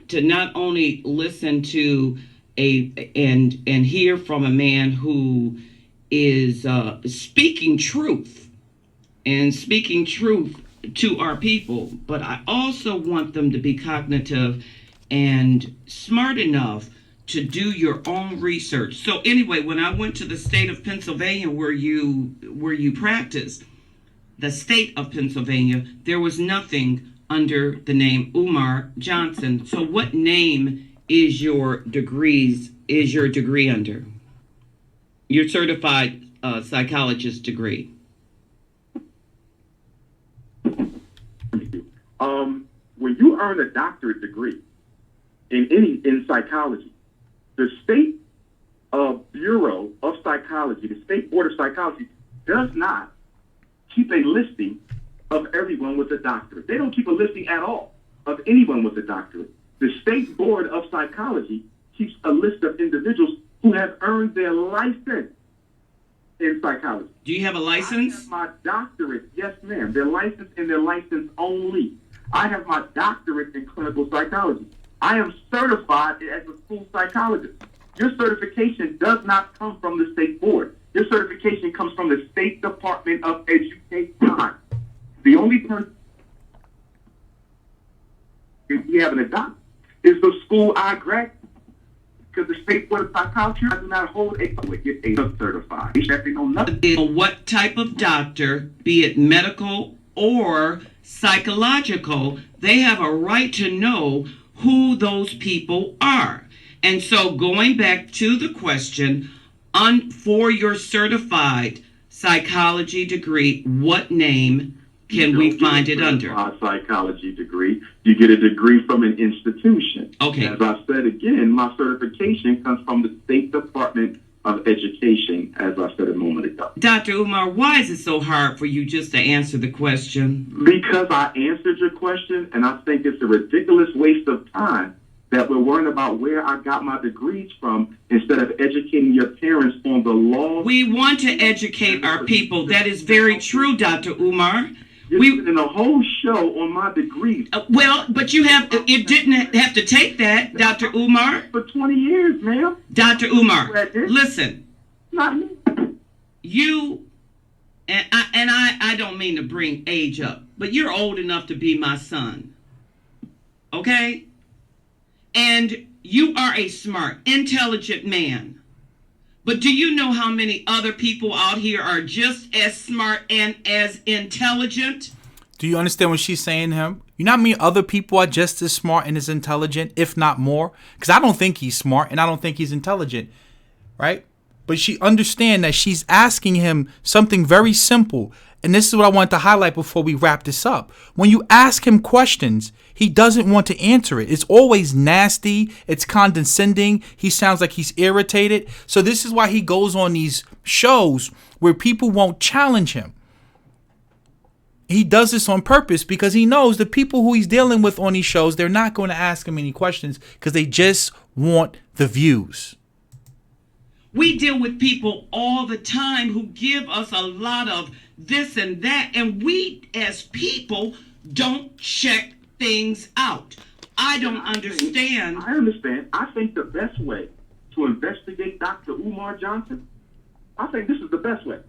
to not only listen to and hear from a man who is speaking truth to our people, but I also want them to be cognitive and smart enough to do your own research. So anyway, when I went to the state of Pennsylvania where you practice, the state of Pennsylvania, there was nothing under the name Umar Johnson. So what name is your degree under? Your certified psychologist degree. When you earn a doctorate degree in psychology, the state Bureau of Psychology, the State Board of Psychology, does not keep a listing of everyone with a doctorate. They don't keep a listing at all of anyone with a doctorate. The State Board of Psychology keeps a list of individuals who have earned their license in psychology. Do you have a license? I have my doctorate, yes ma'am. Their license and their license only. I have my doctorate in clinical psychology. I am certified as a school psychologist. Your certification does not come from the state board. Your certification comes from the State Department of Education. The only person we have an adopt is the school I graduated. Because the State Board of Psychology does not hold a certified. They know nothing. What type of doctor, be it medical or psychological, they have a right to know who those people are. And so going back to the question, for your certified psychology degree, what name can we find it under? A psychology degree. You get a degree from an institution. Okay. As I said again, my certification comes from the State Department of Education, as I said a moment ago. Dr. Umar, why is it so hard for you just to answer the question? Because I answered your question, and I think it's a ridiculous waste of time that we're worrying about where I got my degrees from instead of educating your parents on the law. We want to educate our people. That is very true, Dr. Umar. You're doing a whole show on my degrees. Well, but it didn't have to take that, Dr. Umar. For 20 years, ma'am. Dr. Umar, listen. Not me. You, and I don't mean to bring age up, but you're old enough to be my son. Okay? And you are a smart, intelligent man. But do you know how many other people out here are just as smart and as intelligent? Do you understand what she's saying to him? You know how many other people are just as smart and as intelligent, if not more? Because I don't think he's smart and I don't think he's intelligent, right? But she understands that she's asking him something very simple. And this is what I wanted to highlight before we wrap this up. When you ask him questions, he doesn't want to answer it. It's always nasty. It's condescending. He sounds like he's irritated. So this is why he goes on these shows where people won't challenge him. He does this on purpose because he knows the people who he's dealing with on these shows, they're not going to ask him any questions because they just want the views. We deal with people all the time who give us a lot of this and that, and we as people don't check things out. I don't understand. I understand. I think the best way to investigate Dr. Umar Johnson, I think this is the best way.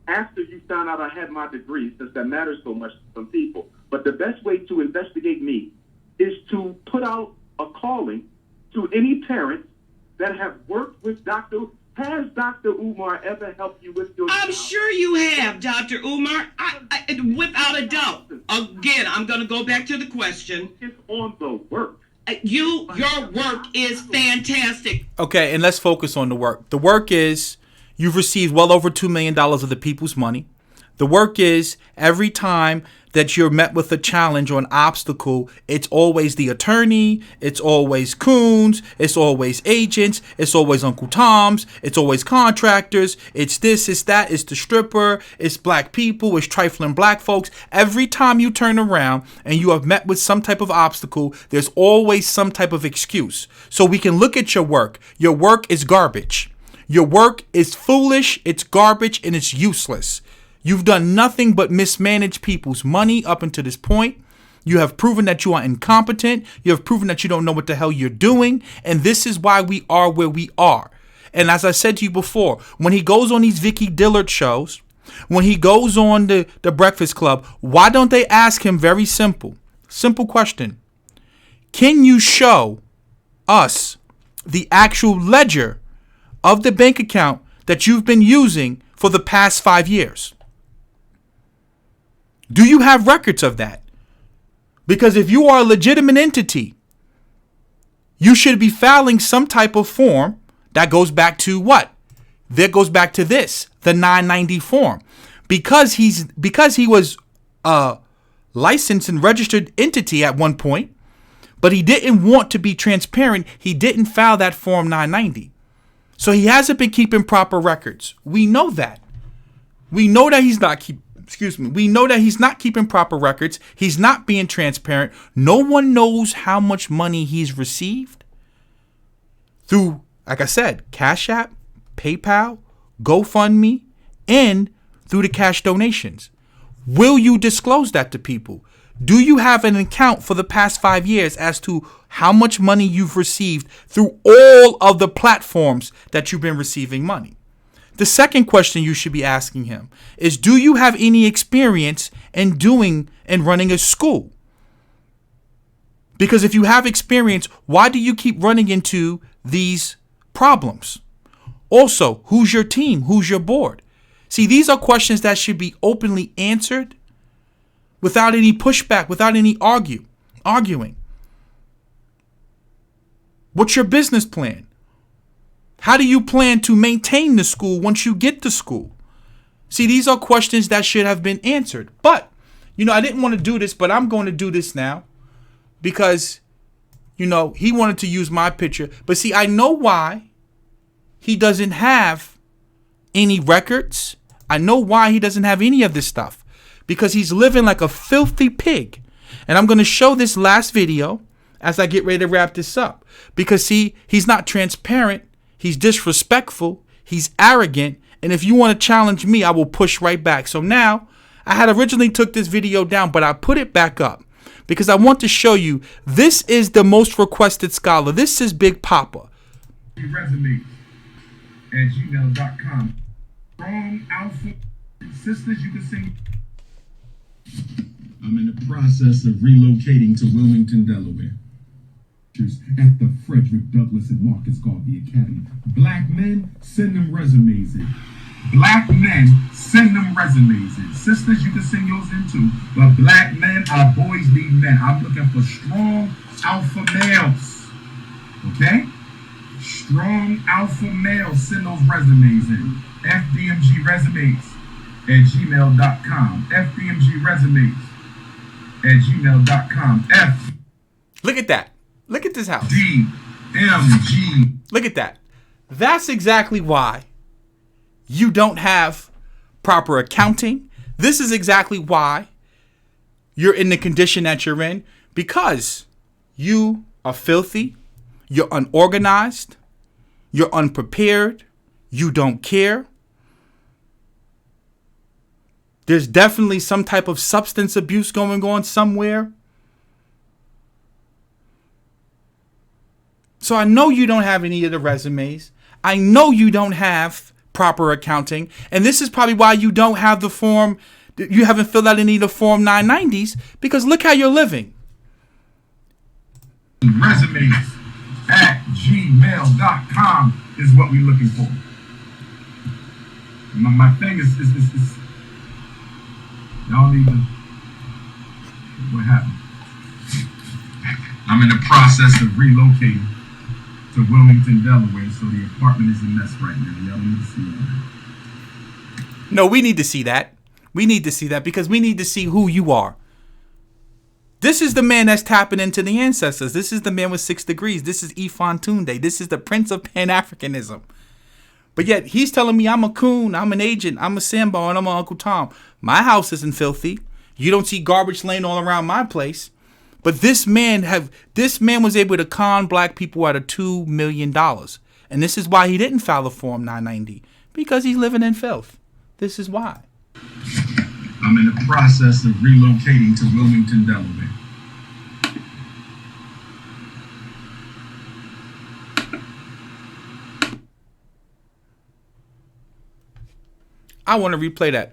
After you found out I had my degree, since that matters so much to some people, but the best way to investigate me is to put out a calling to any parents that have worked with Dr. Has Dr. Umar ever helped you with your I'm sure you have, Dr. Umar. I, without a doubt. Again, I'm going to go back to the question. It's on the work. Your work is fantastic. Okay, and let's focus on the work. The work is you've received well over $2 million of the people's money. The work is every time that you're met with a challenge or an obstacle, it's always the attorney, it's always coons, it's always agents, it's always Uncle Toms, it's always contractors, it's this, it's that, it's the stripper, it's black people, it's trifling black folks. Every time you turn around and you have met with some type of obstacle, there's always some type of excuse. So we can look at your work. Your work is garbage. Your work is foolish, it's garbage, and it's useless. You've done nothing but mismanage people's money up until this point. You have proven that you are incompetent. You have proven that you don't know what the hell you're doing. And this is why we are where we are. And as I said to you before, when he goes on these Vicky Dillard shows, when he goes on the Breakfast Club, why don't they ask him very simple question? Can you show us the actual ledger of the bank account that you've been using for the past 5 years? Do you have records of that? Because if you are a legitimate entity, you should be filing some type of form that goes back to what? That goes back to this, the 990 form. Because he was a licensed and registered entity at one point, but he didn't want to be transparent, he didn't file that form 990. So he hasn't been keeping proper records. We know that. We know that he's not we know that he's not keeping proper records. He's not being transparent. No one knows how much money he's received through, like I said, CashApp, PayPal, GoFundMe, and through the cash donations. Will you disclose that to people? Do you have an account for the past 5 years as to how much money you've received through all of the platforms that you've been receiving money? The second question you should be asking him is, do you have any experience in doing and running a school? Because if you have experience, why do you keep running into these problems? Also, who's your team? Who's your board? See, these are questions that should be openly answered without any pushback, without any arguing. What's your business plan? How do you plan to maintain the school once you get to school? See, these are questions that should have been answered. But, I didn't want to do this, but I'm going to do this now because, he wanted to use my picture. But see, I know why he doesn't have any records. I know why he doesn't have any of this stuff. Because he's living like a filthy pig. And I'm going to show this last video as I get ready to wrap this up. Because, see, he's not transparent. He's disrespectful. He's arrogant. And if you want to challenge me, I will push right back. So now, I had originally took this video down, but I put it back up because I want to show you this is the most requested scholar. This is Big Papa. Resume at gmail.com. Strong alpha sisters, you can sing. I'm in the process of relocating to Wilmington, Delaware. At the Frederick Douglass and Marcus Garvey Academy. Black men, send them resumes in. Black men, send them resumes in. Sisters, you can send yours in too. But black men, our boys need men. I'm looking for strong alpha males. Okay? Strong alpha males, send those resumes in. FDMG resumes at gmail.com. FDMG resumes at gmail.com. Look at that. Look at this house. DMG. Look at that. That's exactly why you don't have proper accounting. This is exactly why you're in the condition that you're in, because you are filthy, you're unorganized, you're unprepared, you don't care. There's definitely some type of substance abuse going on somewhere. So I know you don't have any of the resumes. I know you don't have proper accounting. And this is probably why you don't have the form. You haven't filled out any of the Form 990s, because look how you're living. Resumes at gmail.com is what we're looking for. My thing is y'all need to, what happened? I'm in the process of relocating to Wilmington, Delaware, so the apartment is a mess right now. Y'all need to see that. No, we need to see that. We need to see that because we need to see who you are. This is the man that's tapping into the ancestors. This is the man with 6 degrees. This is Ifan Tunde. This is the Prince of Pan-Africanism. But yet he's telling me I'm a coon, I'm an agent, I'm a Sambo, and I'm an Uncle Tom. My house isn't filthy. You don't see garbage laying all around my place. But this man was able to con black people out of $2 million. And this is why he didn't file a Form 990. Because he's living in filth. This is why. I'm in the process of relocating to Wilmington, Delaware. I want to replay that.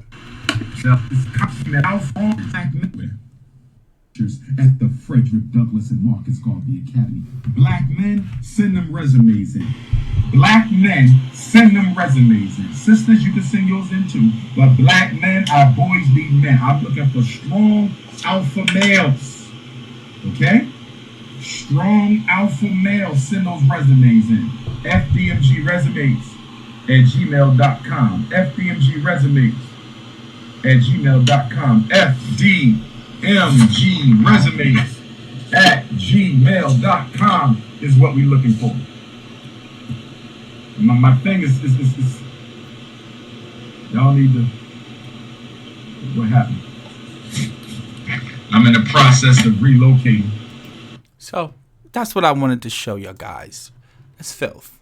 At the Frederick Douglass and Marcus Garvey Academy. Black men, send them resumes in. Black men, send them resumes in. Sisters, you can send yours in too. But black men, our boys need men. I'm looking for strong alpha males. Okay? Strong alpha males, send those resumes in. FDMG resumes at gmail.com. FDMG resumes at gmail.com. FDMG resumes at gmail.com is what we're looking for. My thing is y'all need to, what happened? I'm in the process of relocating. So that's what I wanted to show you guys. That's filth.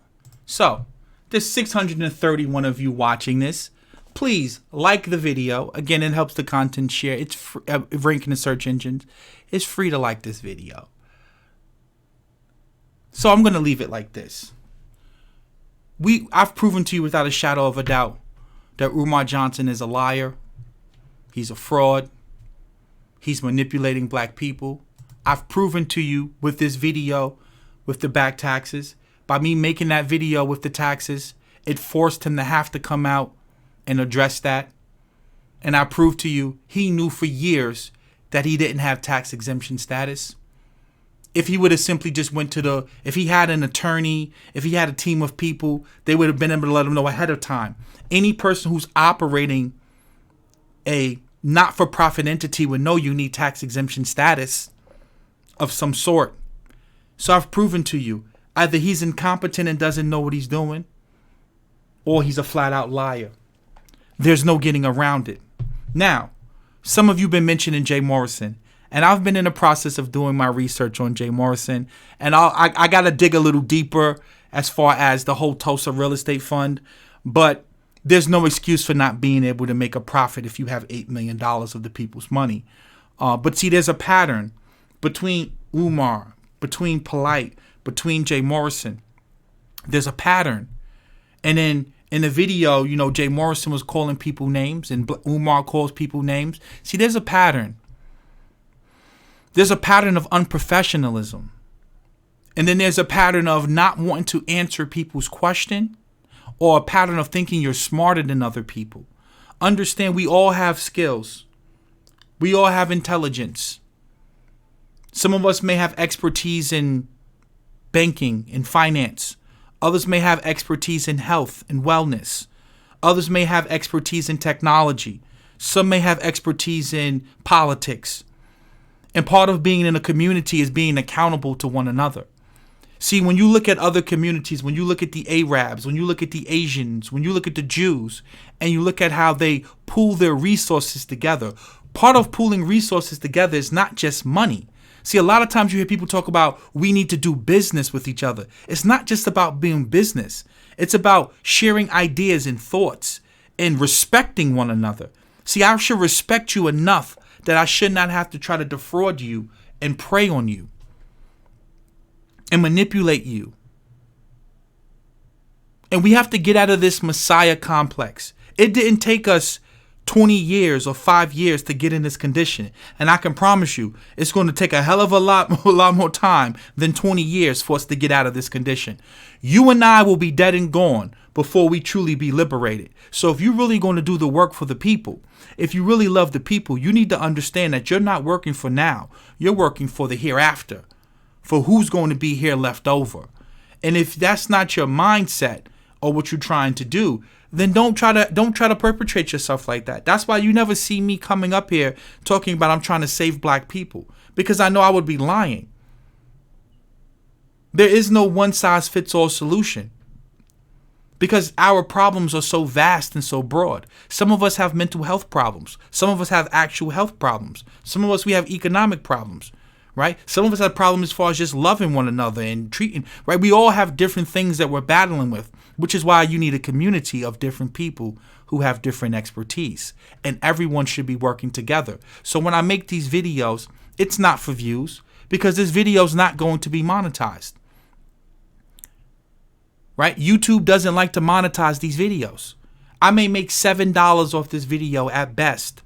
So there's 631 of you watching this. Please like the video. Again, it helps the content share. It's free, rank in the search engines. It's free to like this video. So I'm going to leave it like this. I've proven to you without a shadow of a doubt that Umar Johnson is a liar. He's a fraud. He's manipulating black people. I've proven to you with this video with the back taxes. By me making that video with the taxes, it forced him to have to come out and address that. And I proved to you he knew for years that he didn't have tax exemption status. If he would have simply just went to if he had an attorney, if he had a team of people, they would have been able to let him know ahead of time. Any person who's operating a not-for-profit entity would know you need tax exemption status of some sort. So I've proven to you, either he's incompetent and doesn't know what he's doing, or he's a flat-out liar. There's no getting around it. Now, some of you have been mentioning Jay Morrison, and I've been in the process of doing my research on Jay Morrison, and I got to dig a little deeper as far as the whole Tulsa real estate fund, but there's no excuse for not being able to make a profit if you have $8 million of the people's money. But see, there's a pattern between Umar, between Polite, between Jay Morrison. There's a pattern. And then in the video, you know, Jay Morrison was calling people names and Umar calls people names. See, there's a pattern. There's a pattern of unprofessionalism. And then there's a pattern of not wanting to answer people's question, or a pattern of thinking you're smarter than other people. Understand, we all have skills. We all have intelligence. Some of us may have expertise in banking and finance. Others may have expertise in health and wellness. Others may have expertise in technology. Some may have expertise in politics. And part of being in a community is being accountable to one another. See, when you look at other communities, when you look at the Arabs, when you look at the Asians, when you look at the Jews, and you look at how they pool their resources together, part of pooling resources together is not just money. See, a lot of times you hear people talk about we need to do business with each other. It's not just about being business. It's about sharing ideas and thoughts and respecting one another. See, I should respect you enough that I should not have to try to defraud you and prey on you and manipulate you. And we have to get out of this Messiah complex. It didn't take us 20 years or 5 years to get in this condition. And I can promise you, it's going to take a hell of a lot more time than 20 years for us to get out of this condition. You and I will be dead and gone before we truly be liberated. So if you're really going to do the work for the people, if you really love the people, you need to understand that you're not working for now. You're working for the hereafter, for who's going to be here left over. And if that's not your mindset or what you're trying to do, then don't try to perpetrate yourself like that. That's why you never see me coming up here talking about I'm trying to save black people, because I know I would be lying. There is no one-size-fits-all solution, because our problems are so vast and so broad. Some of us have mental health problems. Some of us have actual health problems. Some of us, we have economic problems, right? Some of us have problems as far as just loving one another and treating, right? We all have different things that we're battling with, which is why you need a community of different people who have different expertise, and everyone should be working together. So when I make these videos, it's not for views, because this video is not going to be monetized, right? YouTube doesn't like to monetize these videos. I may make $7 off this video at best.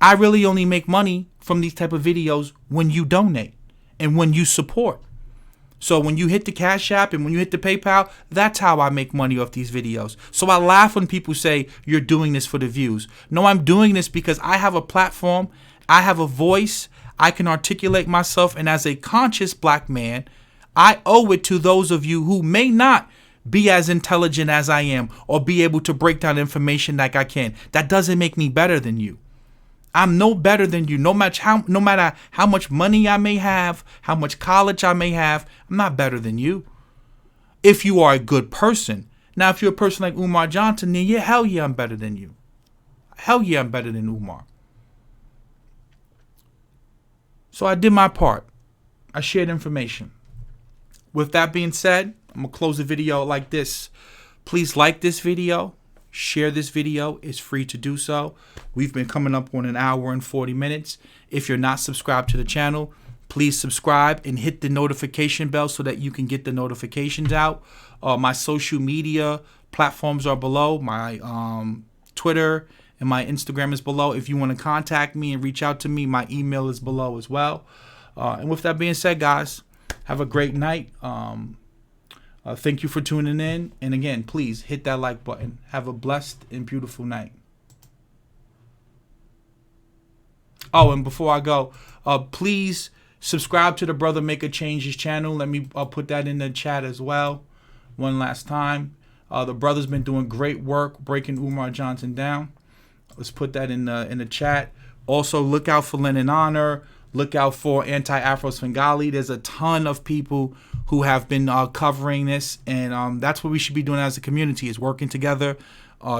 I really only make money from these type of videos when you donate and when you support. So when you hit the Cash App and when you hit the PayPal, that's how I make money off these videos. So I laugh when people say you're doing this for the views. No, I'm doing this because I have a platform, I have a voice, I can articulate myself, and as a conscious black man, I owe it to those of you who may not be as intelligent as I am or be able to break down information like I can. That doesn't make me better than you. I'm no better than you. No matter how much money I may have, how much college I may have, I'm not better than you. If you are a good person. Now, if you're a person like Umar Johnson, then yeah, hell yeah, I'm better than you. Hell yeah, I'm better than Umar. So I did my part. I shared information. With that being said, I'm going to close the video like this. Please like this video. Share this video. It's free to do so. We've been coming up on an hour and 40 minutes. If you're not subscribed to the channel, please subscribe and hit the notification bell so that you can get the notifications out. My social media platforms are below. My Twitter and my Instagram is below. If you want to contact me and reach out to me, my email is below as well. And with that being said, guys, have a great night. Thank you for tuning in. And again, please hit that like button. Have a blessed and beautiful night. Oh, and before I go, please subscribe to the Brother Make a Changes channel. Let me put that in the chat as well. One last time. The brother's been doing great work breaking Umar Johnson down. Let's put that in the chat. Also, look out for Lenin Honor. Look out for Anti-Afro Svengali. There's a ton of people who have been covering this, and that's what we should be doing as a community, is working together,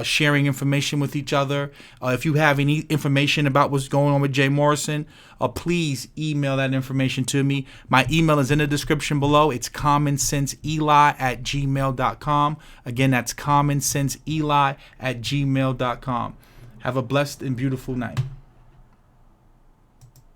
sharing information with each other. If you have any information about what's going on with Jay Morrison, please email that information to me. My email is in the description below. It's commonsenseeli@gmail.com. Again, that's commonsenseeli@gmail.com. Have a blessed and beautiful night.